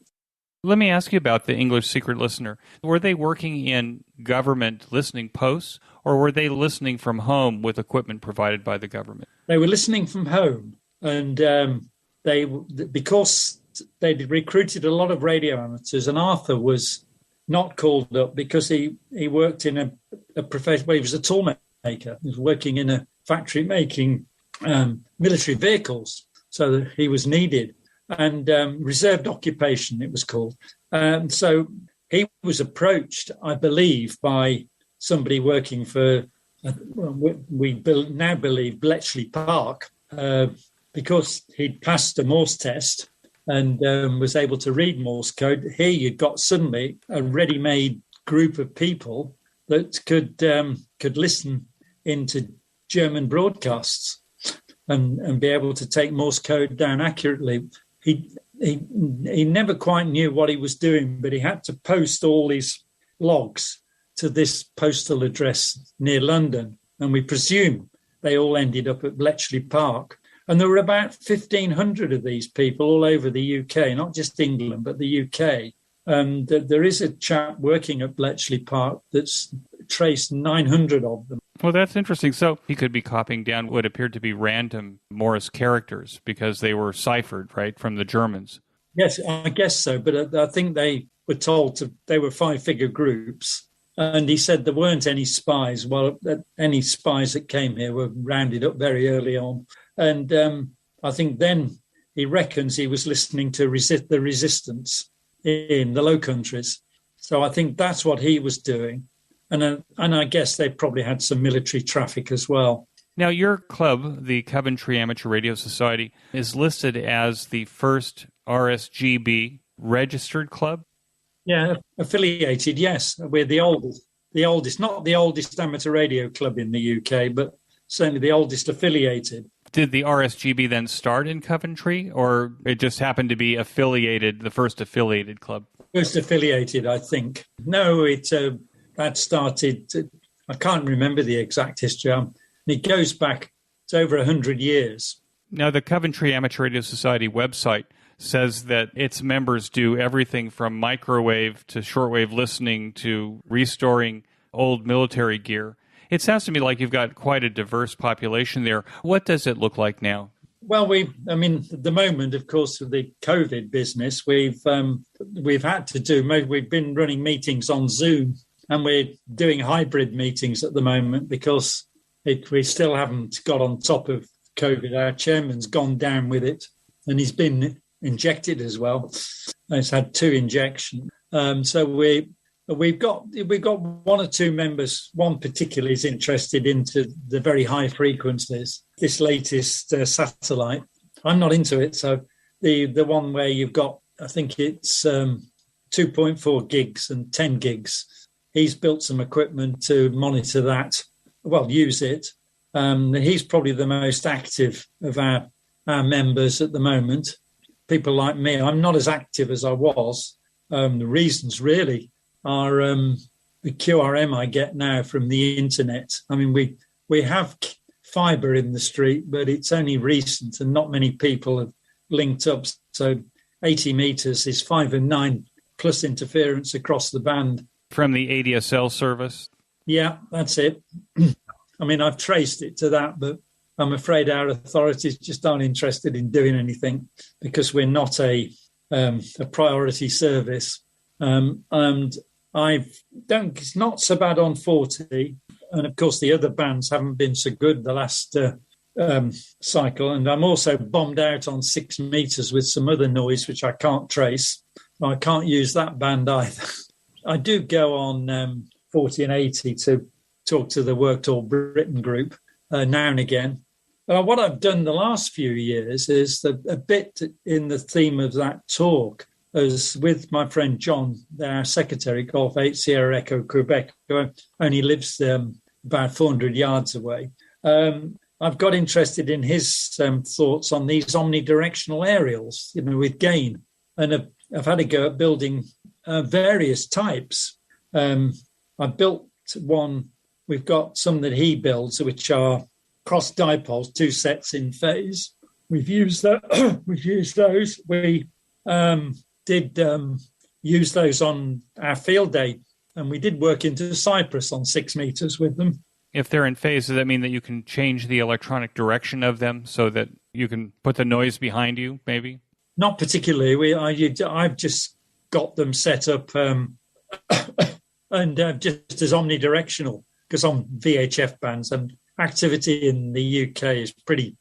Let me ask you about the English secret listener. Were they working in government listening posts, or were they listening from home with equipment provided by the government? They were listening from home. And because they'd recruited a lot of radio amateurs, and Arthur was not called up because he worked in a profession where he was a tool maker. He was working in a factory making military vehicles, so that he was needed. And reserved occupation, it was called. So he was approached, I believe, by somebody working for, we now believe, Bletchley Park, because he'd passed a Morse test and was able to read Morse code. Here you'd got suddenly a ready-made group of people that could listen into German broadcasts and be able to take Morse code down accurately. He never quite knew what he was doing, but he had to post all these logs to this postal address near London. And we presume they all ended up at Bletchley Park. And there were about 1,500 of these people all over the UK, not just England, but the UK. And there is a chap working at Bletchley Park that's traced 900 of them. Well, that's interesting. So he could be copying down what appeared to be random Morse characters because they were ciphered, right, from the Germans. Yes, I guess so. But I think they were told they were 5-figure groups. And he said there weren't any spies. Well, any spies that came here were rounded up very early on. And I think then he reckons he was listening to the resistance in the Low Countries. So I think that's what he was doing. And I guess they probably had some military traffic as well. Now, your club, the Coventry Amateur Radio Society, is listed as the first RSGB registered club? Yeah, affiliated, yes. We're the oldest, not the oldest amateur radio club in the UK, but certainly the oldest affiliated. Did the RSGB then start in Coventry, or it just happened to be the first affiliated club? First affiliated, I think. No, that started, I can't remember the exact history. It goes back, it's over 100 years. Now, the Coventry Amateur Radio Society website says that its members do everything from microwave to shortwave listening to restoring old military gear. It sounds to me like you've got quite a diverse population there. What does it look like now? Well, at the moment, of course, with the COVID business, we've had to do, we've been running meetings on Zoom, and we're doing hybrid meetings at the moment because we still haven't got on top of COVID. Our chairman's gone down with it, and he's been injected as well. It's had 2 injections. So we've got one or two members. One particularly is interested into the very high frequencies. This latest satellite, I'm not into it. So the one where you've got, I think it's 2.4 gigs and 10 gigs. He's built some equipment to monitor that. Well, use it. He's probably the most active of our members at the moment. People like me, I'm not as active as I was. The reasons really are the QRM I get now from the internet. I mean, we have fibre in the street, but it's only recent and not many people have linked up. So 80 metres is 5 and 9 plus interference across the band. From the ADSL service? Yeah, that's it. I mean, I've traced it to that, but I'm afraid our authorities just aren't interested in doing anything because we're not a priority service. And it's not so bad on 40. And of course, the other bands haven't been so good the last cycle. And I'm also bombed out on 6 metres with some other noise, which I can't trace. I can't use that band either. I do go on 40 and 80 to talk to the Worked All Britain group now and again. What I've done the last few years is a bit in the theme of that talk, as with my friend John, our secretary, Golf 8 Sierra Echo Quebec, who only lives about 400 yards away. I've got interested in his thoughts on these omnidirectional aerials, with gain. And I've had a go at building various types. I built one. We've got some that he builds, which are cross dipoles, 2 sets in phase. We've used that. We've used those. We did use those on our field day, and we did work into Cyprus on 6 meters with them. If they're in phase, does that mean that you can change the electronic direction of them so that you can put the noise behind you, maybe? Not particularly. I've just got them set up and just as omnidirectional, because on VHF bands and activity in the UK is pretty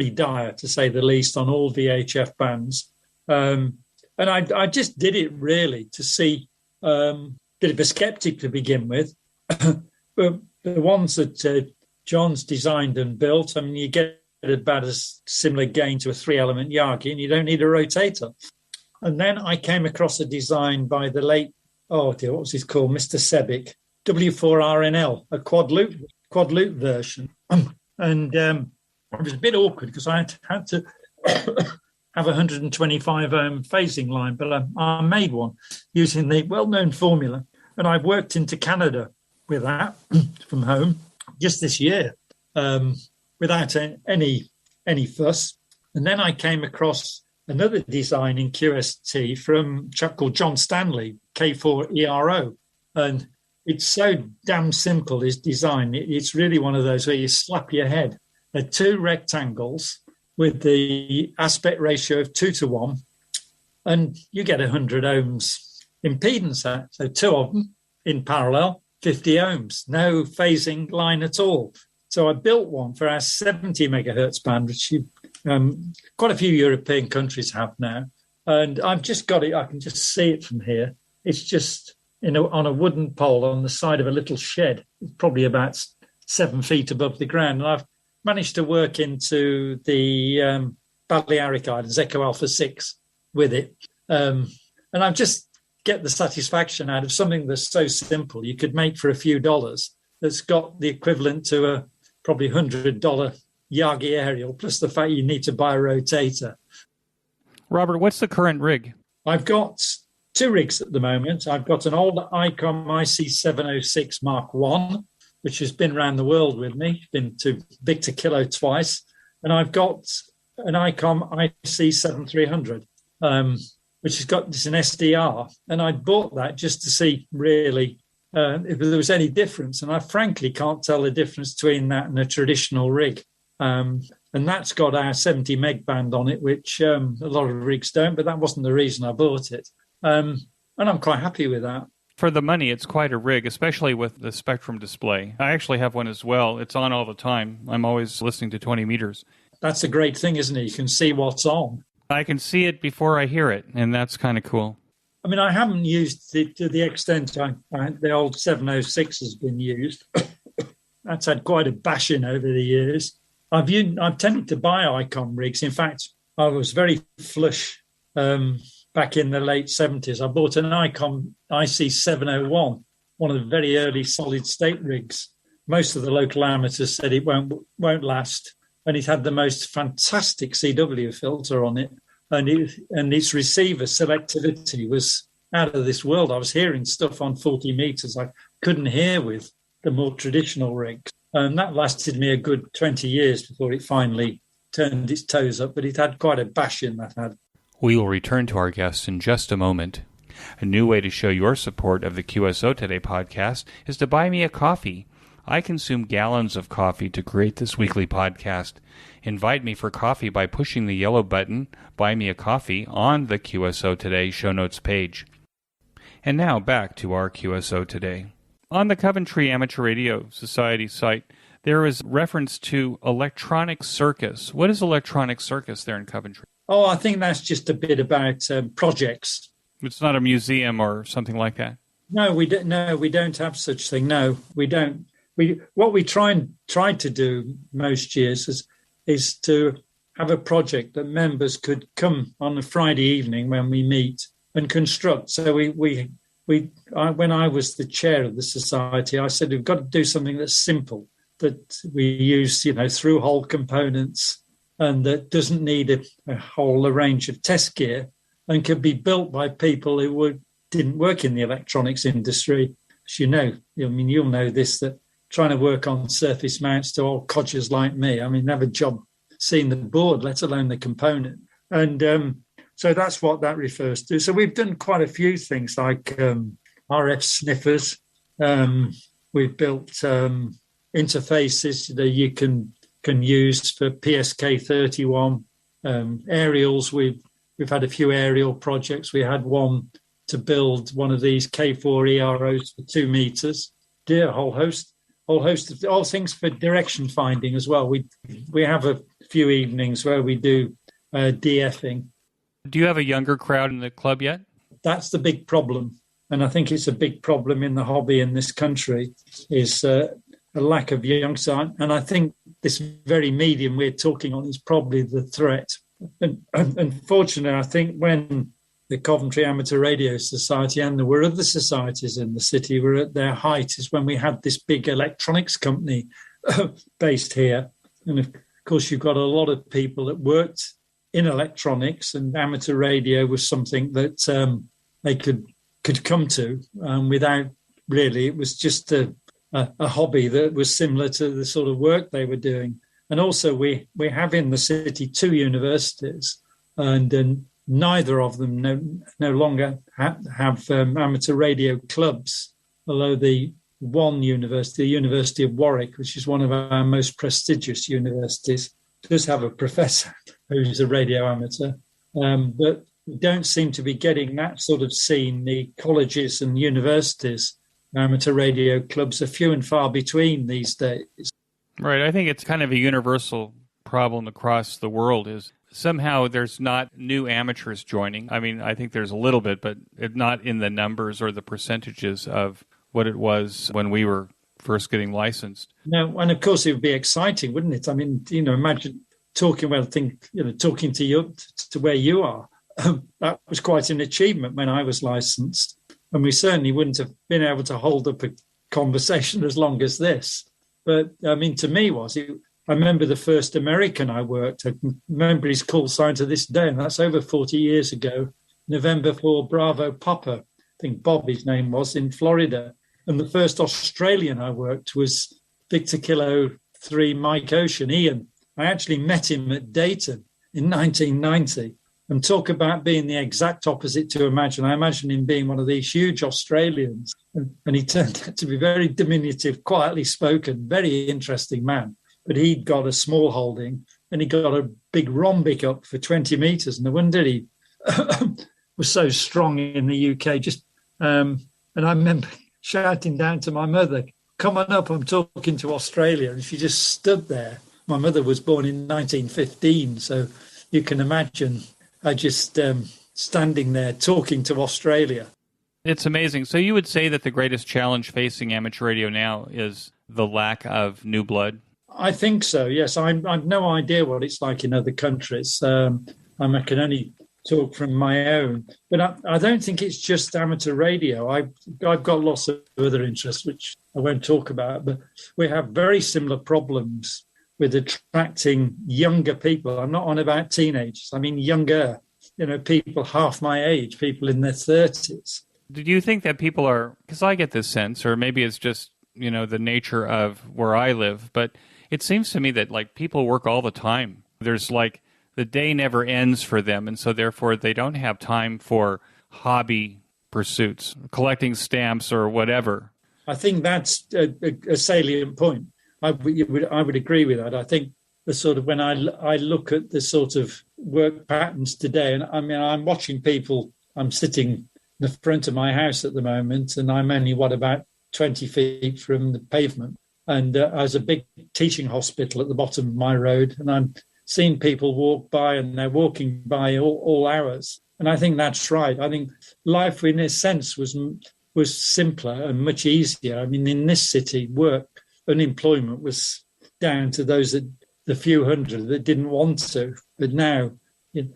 dire, to say the least, on all VHF bands. And I just did it really to see, bit of a skeptic to begin with. But the ones that John's designed and built, I mean, you get about a similar gain to a 3-element Yagi, and you don't need a rotator. And then I came across a design by the late, what was his called, Mr. Sebic, W4RNL, a quad loop version. And it was a bit awkward because I had to have a 125 ohm phasing line, but I made one using the well-known formula. And I worked into Canada with that from home just this year without any fuss. And then I came across another design in QST from a chap called John Stanley, K4ERO. And it's so damn simple, his design. It's really one of those where you slap your head. They're 2 rectangles with the aspect ratio of 2:1, and you get 100 ohms impedance out. So 2 of them in parallel, 50 ohms, no phasing line at all. So I built one for our 70 megahertz band, which quite a few European countries have now. And I've just got it. I can just see it from here. It's just on a wooden pole on the side of a little shed, probably about 7 feet above the ground. And I've managed to work into the Balearic Islands, Echo Alpha 6 with it. And I just get the satisfaction out of something that's so simple you could make for a few dollars, that's got the equivalent to a probably $100 Yagi aerial, plus the fact you need to buy a rotator. Robert, what's the current rig? I've got 2 rigs at the moment. I've got an old ICOM IC706 Mark I, which has been around the world with me, been to Victor Kilo twice. And I've got an ICOM IC7300, which has got this an SDR. And I bought that just to see really if there was any difference. And I frankly can't tell the difference between that and a traditional rig. And that's got our 70 meg band on it, which a lot of rigs don't, but that wasn't the reason I bought it. And I'm quite happy with that. For the money, it's quite a rig, especially with the Spectrum display. I actually have one as well. It's on all the time. I'm always listening to 20 meters. That's a great thing, isn't it? You can see what's on. I can see it before I hear it, and that's kind of cool. I mean, I haven't used it to the extent the old 706 has been used. That's had quite a bashing over the years. I've tended to buy Icon rigs. In fact, I was very flush back in the late 70s. I bought an Icon IC701, one of the very early solid-state rigs. Most of the local amateurs said it won't last, and it had the most fantastic CW filter on it, and its receiver selectivity was out of this world. I was hearing stuff on 40 meters I couldn't hear with the more traditional rigs, and that lasted me a good 20 years before it finally turned its toes up, but it had quite a bashing that had. We will return to our guests in just a moment. A new way to show your support of the QSO Today podcast is to buy me a coffee. I consume gallons of coffee to create this weekly podcast. Invite me for coffee by pushing the yellow button, Buy Me a Coffee, on the QSO Today show notes page. And now back to our QSO Today. On the Coventry Amateur Radio Society site, there is reference to electronic circus. What is electronic circus there in Coventry? Oh, I think that's just a bit about projects. It's not a museum or something like that? No, we don't have such thing. No, we don't. What we tried to do most years is to have a project that members could come on a Friday evening when we meet and construct. So when I was the chair of the society, I said we've got to do something that's simple, that we use through-hole components, and that doesn't need a whole range of test gear, and could be built by people who didn't work in the electronics industry. As you know, you'll know this, that trying to work on surface mounts to old codgers like me, have a job seeing the board, let alone the component. And so that's what that refers to. So we've done quite a few things like RF sniffers. We've built interfaces that you can use for PSK 31. Aerials, we've had a few aerial projects. We had one to build one of these K4 EROs for 2 meters. A whole host of all things for direction finding as well. We have a few evenings where we do DFing. Do you have a younger crowd in the club yet? That's the big problem, and I think it's a big problem in the hobby in this country, is a lack of youngsters. And I think this very medium we're talking on is probably the threat. And unfortunately, I think when the Coventry Amateur Radio Society, and there were other societies in the city, were at their height, is when we had this big electronics company based here. And of course, you've got a lot of people that worked in electronics, and amateur radio was something that they could come to without really. It was just a hobby that was similar to the sort of work they were doing. And also, we have in the city 2 universities, and neither of them no longer have amateur radio clubs, although the one university, the University of Warwick, which is one of our most prestigious universities, does have a professor who's a radio amateur. But we don't seem to be getting that sort of scene. The colleges and universities, amateur radio clubs, are few and far between these days. Right. I think it's kind of a universal problem across the world, is somehow there's not new amateurs joining. I think there's a little bit, but not in the numbers or the percentages of what it was when we were first getting licensed. No, and of course it would be exciting, wouldn't it? Imagine talking to you to where you are. That was quite an achievement when I was licensed, and we certainly wouldn't have been able to hold up a conversation as long as this. But to me, I remember the first American I worked. I remember his call sign to this day, and that's over 40 years ago. November 4 Bravo Papa, I think Bob his name was, in Florida. And the first Australian I worked was Victor Kilo 3 Mike Ocean, Ian. I actually met him at Dayton in 1990. And talk about being the exact opposite to Imagine. I imagine him being one of these huge Australians. And he turned out to be very diminutive, quietly spoken, very interesting man. But he'd got a small holding, and he got a big rhombic up for 20 metres. No wonder he was so strong in the UK. And I remember shouting down to my mother, "Come on up, I'm talking to Australia." And she just stood there. My mother was born in 1915, so you can imagine are just standing there talking to Australia. It's amazing. So you would say that the greatest challenge facing amateur radio now is the lack of new blood? I think so, yes. I've no idea what it's like in other countries. I can only talk from my own. But I don't think it's just amateur radio. I've got lots of other interests, which I won't talk about. But we have very similar problems with attracting younger people. I'm not on about teenagers. I mean younger, people half my age, people in their 30s. Do you think that people are, because I get this sense, or maybe it's just, the nature of where I live, but it seems to me that like people work all the time. There's like the day never ends for them, and so therefore they don't have time for hobby pursuits, collecting stamps or whatever. I think that's a salient point. I would agree with that. I think the sort of when I look at the sort of work patterns today, and I mean I'm watching people. I'm sitting in the front of my house at the moment, and I'm only about 20 feet from the pavement. And there's a big teaching hospital at the bottom of my road, and I'm seeing people walk by, and they're walking by all hours. And I think that's right. I think life, in a sense, was simpler and much easier. I mean, in this city, unemployment was down to the few hundred that didn't want to. But now,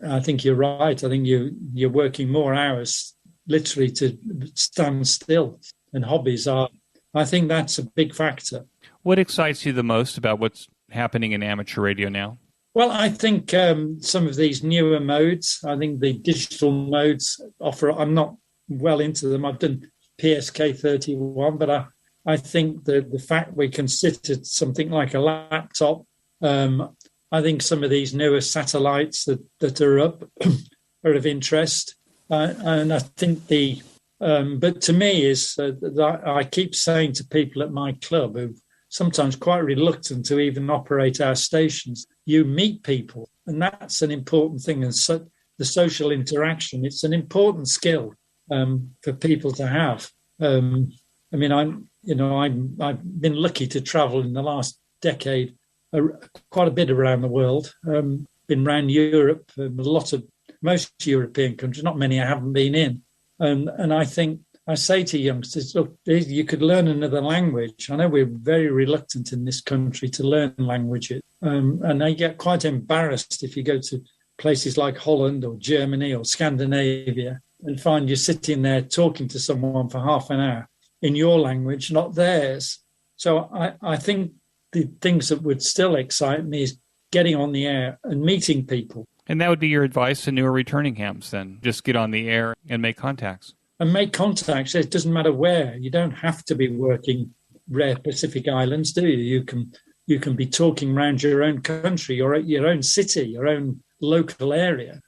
I think you're right. I think you're working more hours, literally to stand still. And hobbies are, I think that's a big factor. What excites you the most about what's happening in amateur radio now? Well, I think some of these newer modes, I think the digital modes I'm not well into them. I've done PSK 31, but I think the fact we can sit at something like a laptop, I think some of these newer satellites that are up are of interest. And I think but to me is that I keep saying to people at my club who sometimes quite reluctant to even operate our stations, you meet people, and that's an important thing. And so the social interaction, it's an important skill for people to have. I mean, I've been lucky to travel in the last decade quite a bit around the world. Been around Europe, most European countries, not many I haven't been in. And I think I say to youngsters, look, you could learn another language. I know we're very reluctant in this country to learn languages. And they get quite embarrassed if you go to places like Holland or Germany or Scandinavia and find you're sitting there talking to someone for half an hour in your language, not theirs. So I think the things that would still excite me is getting on the air and meeting people. And that would be your advice to newer returning hams then? Just get on the air and make contacts. And make contacts. It doesn't matter where. You don't have to be working rare Pacific Islands, do you? You can be talking around your own country, or your own city, your own local area.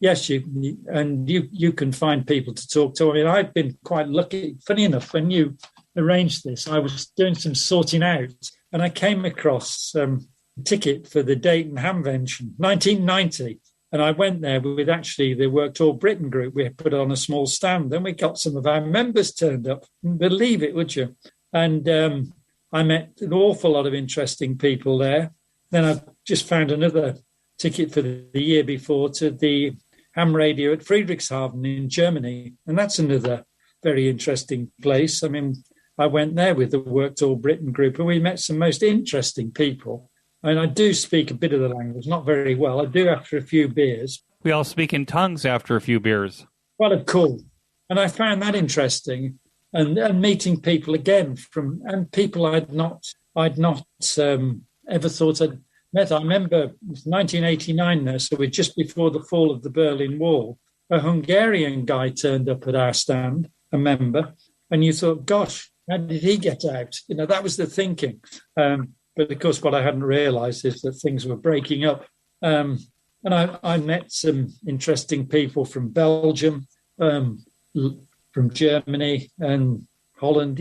Yes, you can find people to talk to. I mean, I've been quite lucky. Funny enough, when you arranged this, I was doing some sorting out, and I came across a ticket for the Dayton Hamvention, 1990. And I went there with actually the Worked All Britain group. We put on a small stand. Then we got some of our members turned up. Believe it, would you? And I met an awful lot of interesting people there. Then I just found another ticket for the year before to the ham radio at Friedrichshafen in Germany. And that's another very interesting place. I mean, I went there with the Worked All Britain group, and we met some most interesting people. And I do speak a bit of the language, not very well. I do after a few beers. We all speak in tongues after a few beers. Well, of course. And I found that interesting. And meeting people again and people I'd not ever thought I'd met. I remember it was 1989 now, so we're just before the fall of the Berlin Wall. A Hungarian guy turned up at our stand, a member, and you thought, gosh, how did he get out? That was the thinking. But, of course, what I hadn't realised is that things were breaking up. And I met some interesting people from Belgium, from Germany and Holland.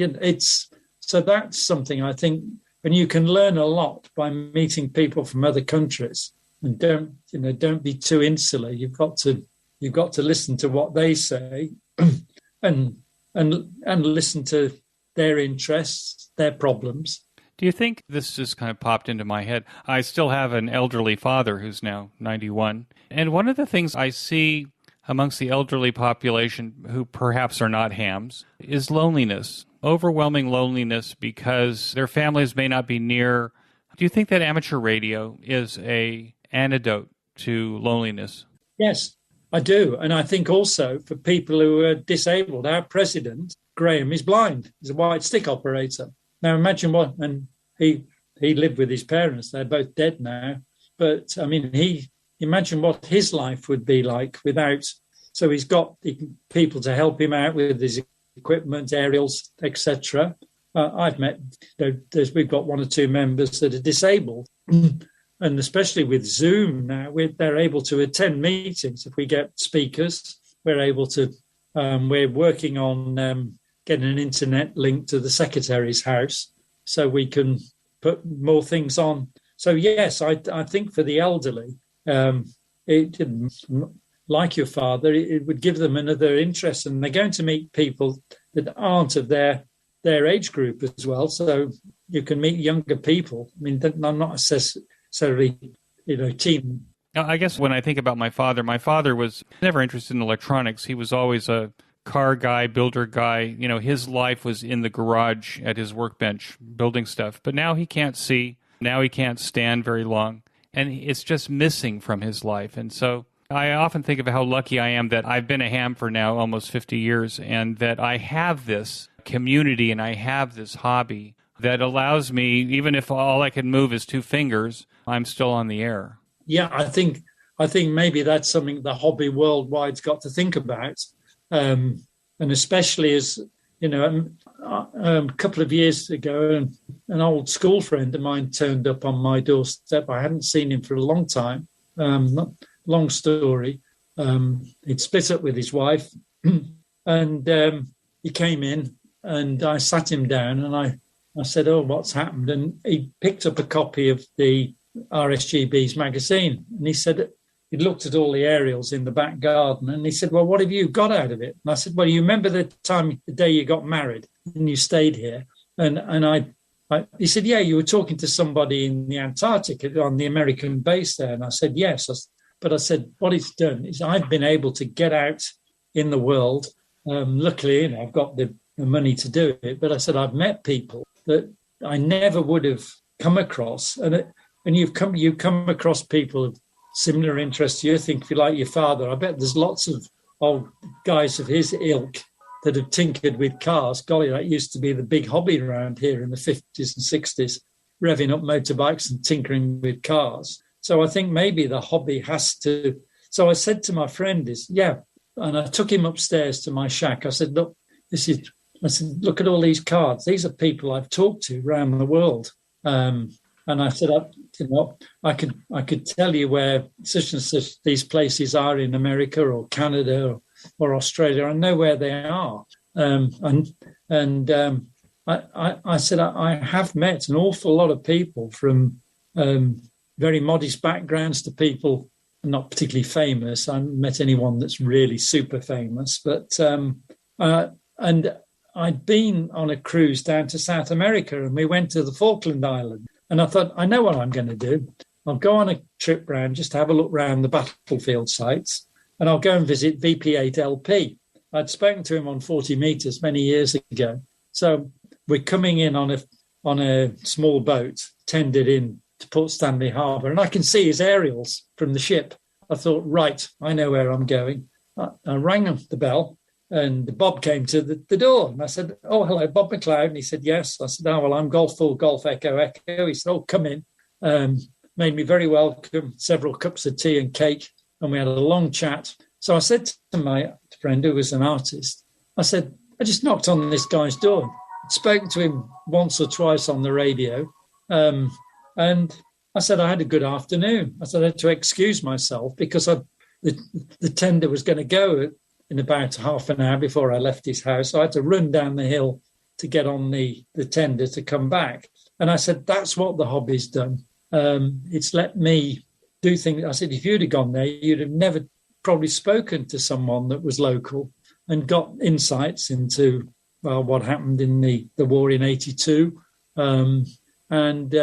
So that's something I think, and you can learn a lot by meeting people from other countries. And don't be too insular. You've got to listen to what they say and listen to their interests, their problems. Do you think, this just kind of popped into my head, I still have an elderly father who's now 91, and one of the things I see amongst the elderly population who perhaps are not hams is loneliness, overwhelming loneliness because their families may not be near. Do you think that amateur radio is an antidote to loneliness? Yes, I do. And I think also for people who are disabled, our president, Graham, is blind. He's a white stick operator. Now imagine what, and he lived with his parents. They're both dead now. But I mean, imagine what his life would be like without. So he's got people to help him out with his equipment, aerials, etc. I've met, we've got one or two members that are disabled. And especially with Zoom now, they're able to attend meetings. If we get speakers, we're able to, we're working on getting an internet link to the secretary's house so we can put more things on. So, yes, I think for the elderly, like your father, it would give them another interest. And they're going to meet people that aren't of their age group as well. So you can meet younger people. I mean, I'm not necessarily, teen. I guess when I think about my father was never interested in electronics. He was always a car guy, builder guy. His life was in the garage at his workbench building stuff. But now he can't see. Now he can't stand very long. And it's just missing from his life. And so I often think of how lucky I am that I've been a ham for now almost 50 years and that I have this community and I have this hobby that allows me, even if all I can move is 2 fingers, I'm still on the air. Yeah, I think maybe that's something the hobby worldwide's got to think about. And especially as, a couple of years ago, an old school friend of mine turned up on my doorstep. I hadn't seen him for a long time. Long story. He'd split up with his wife and he came in and I sat him down and I said, "Oh, what's happened?" And he picked up a copy of the RSGB's magazine and he said, he looked at all the aerials in the back garden and he said, "Well, what have you got out of it?" And I said, "Well, you remember the day you got married and you stayed here?" And he said, "Yeah, you were talking to somebody in the Antarctic on the American base there." And I said, "Yes." But I said, what it's done is I've been able to get out in the world. Luckily, I've got the money to do it. But I said, I've met people that I never would have come across. And you come across people of similar interests to you. I think if you like your father, I bet there's lots of old guys of his ilk that have tinkered with cars. Golly, that used to be the big hobby around here in the 50s and 60s, revving up motorbikes and tinkering with cars. So I think maybe the hobby has to. So I said to my friend, and I took him upstairs to my shack. I said, look, look at all these cards. These are people I've talked to around the world. And I said, I could tell you where such and such these places are in America or Canada or Australia. I know where they are. I said, I have met an awful lot of people from very modest backgrounds to people not particularly famous. I haven't met anyone that's really super famous, but and I'd been on a cruise down to South America and we went to the Falkland Islands. And I thought, I know what I'm going to do. I'll go on a trip round, just to have a look round the battlefield sites, and I'll go and visit VP8LP. I'd spoken to him on 40 metres many years ago. So we're coming in on a small boat, tendered in to Port Stanley Harbour, and I can see his aerials from the ship. I thought, right, I know where I'm going. I rang the bell, and Bob came to the door, and I said, "Oh, hello, Bob McLeod." And he said, "Yes." I said, "Oh, well, I'm Golf Full Golf Echo Echo." He said, "Oh, come in." Made me very welcome, several cups of tea and cake, and we had a long chat. So I said to my friend, who was an artist, I said, "I just knocked on this guy's door. I'd spoken to him once or twice on the radio, and I said, I had a good afternoon." I said, I had to excuse myself because the tender was going to go in about half an hour before I left his house. So I had to run down the hill to get on the tender to come back. And I said, that's what the hobby's done. It's let me do things. I said, if you'd have gone there, you'd have never probably spoken to someone that was local and got insights into, well, what happened in the war in 82, And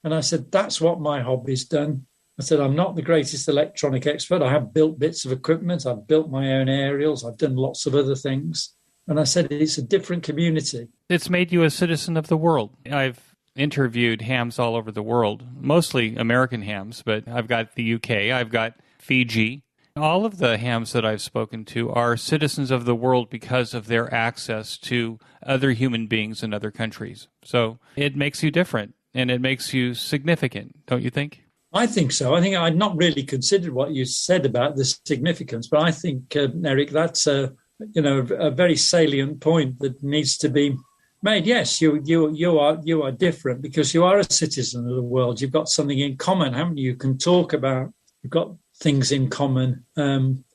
I said, that's what my hobby's done. I said, I'm not the greatest electronic expert. I have built bits of equipment. I've built my own aerials. I've done lots of other things. And I said, it's a different community. It's made you a citizen of the world. I've interviewed hams all over the world, mostly American hams, but I've got the UK, I've got Fiji. All of the hams that I've spoken to are citizens of the world because of their access to other human beings in other countries. So it makes you different, and it makes you significant, don't you think? I think so. I think I'd not really considered what you said about the significance, but I think, Eric, that's a very salient point that needs to be made. Yes, you are different because you are a citizen of the world. You've got something in common, haven't you? You can talk about. You've got things in common.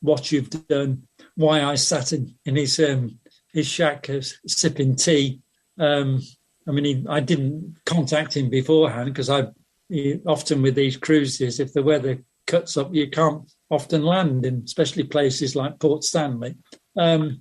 What you've done. Why I sat in his shack sipping tea. I didn't contact him beforehand because often with these cruises, if the weather cuts up, you can't often land in, especially places like Port Stanley, and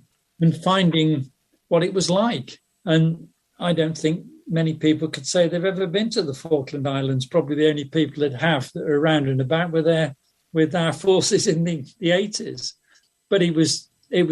finding what it was like. And I don't think many people could say they've ever been to the Falkland Islands. Probably the only people that are around and about were there with our forces in the 80s. But it was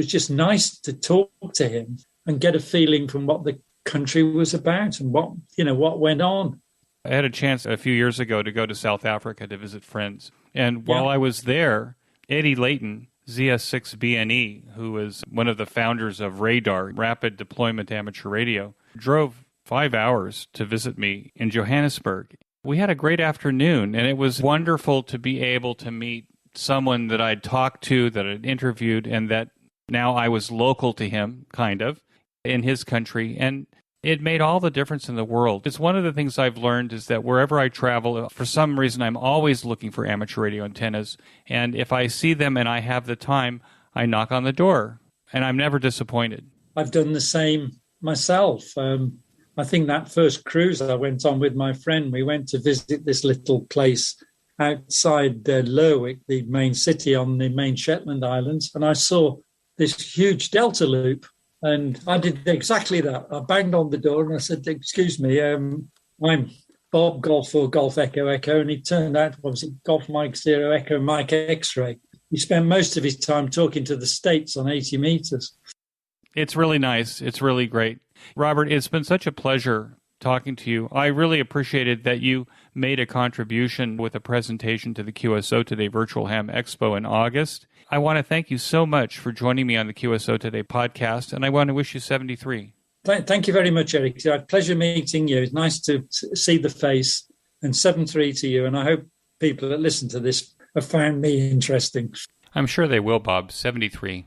just nice to talk to him and get a feeling from what the country was about and what went on. I had a chance a few years ago to go to South Africa to visit friends. And while I was there, Eddie Layton, ZS6BNE, who was one of the founders of Radar, Rapid Deployment Amateur Radio, drove 5 hours to visit me in Johannesburg. We had a great afternoon, and it was wonderful to be able to meet someone that I'd talked to, that I'd interviewed, and that now I was local to him, kind of, in his country. And it made all the difference in the world. It's one of the things I've learned is that wherever I travel, for some reason, I'm always looking for amateur radio antennas. And if I see them and I have the time, I knock on the door, and I'm never disappointed. I've done the same myself. I think that first cruise I went on with my friend, we went to visit this little place outside Lerwick, the main city on the main Shetland Islands, and I saw this huge delta loop. And I did exactly that. I banged on the door and I said, excuse me, I'm Bob Golf 4 Golf Echo Echo. And he turned out, what was it, Golf Mike Zero Echo Mike X-ray. He spent most of his time talking to the States on 80 meters. It's really nice. It's really great. Robert, it's been such a pleasure talking to you. I really appreciated that you made a contribution with a presentation to the QSO Today Virtual Ham Expo in August. I want to thank you so much for joining me on the QSO Today podcast, and I want to wish you 73. Thank you very much, Eric. It's a pleasure meeting you. It's nice to see the face, and 73 to you, and I hope people that listen to this have found me interesting. I'm sure they will, Bob. 73.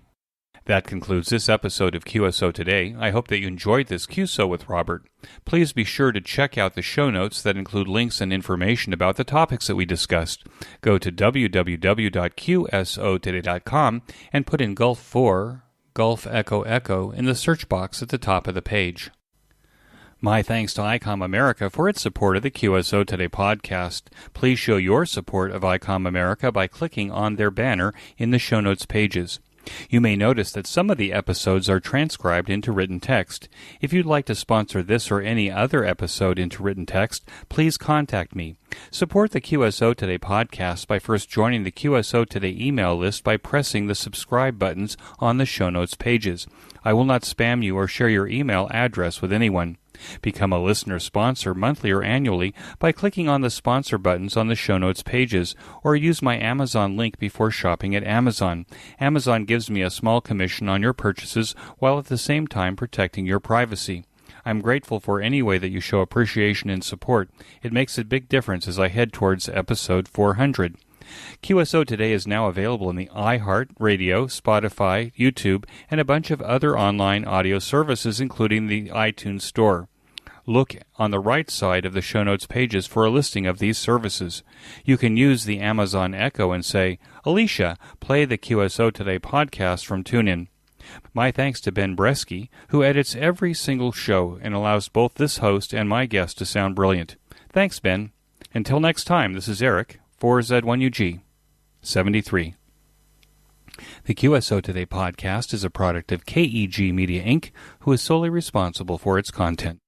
That concludes this episode of QSO Today. I hope that you enjoyed this QSO with Robert. Please be sure to check out the show notes that include links and information about the topics that we discussed. Go to www.qsotoday.com and put in Gulf 4, Gulf Echo Echo in the search box at the top of the page. My thanks to ICOM America for its support of the QSO Today podcast. Please show your support of ICOM America by clicking on their banner in the show notes pages. You may notice that some of the episodes are transcribed into written text. If you'd like to sponsor this or any other episode into written text, please contact me. Support the QSO Today podcast by first joining the QSO Today email list by pressing the subscribe buttons on the show notes pages. I will not spam you or share your email address with anyone. Become a listener sponsor monthly or annually by clicking on the sponsor buttons on the show notes pages, or use my Amazon link before shopping at Amazon. Amazon gives me a small commission on your purchases while at the same time protecting your privacy. I'm grateful for any way that you show appreciation and support. It makes a big difference as I head towards episode 400. QSO Today is now available in the iHeart Radio, Spotify, YouTube, and a bunch of other online audio services, including the iTunes Store. Look on the right side of the show notes pages for a listing of these services. You can use the Amazon Echo and say, Alicia, play the QSO Today podcast from TuneIn. My thanks to Ben Bresky, who edits every single show and allows both this host and my guest to sound brilliant. Thanks, Ben. Until next time, this is Eric, 4Z1UG, 73. The QSO Today podcast is a product of KEG Media Inc., who is solely responsible for its content.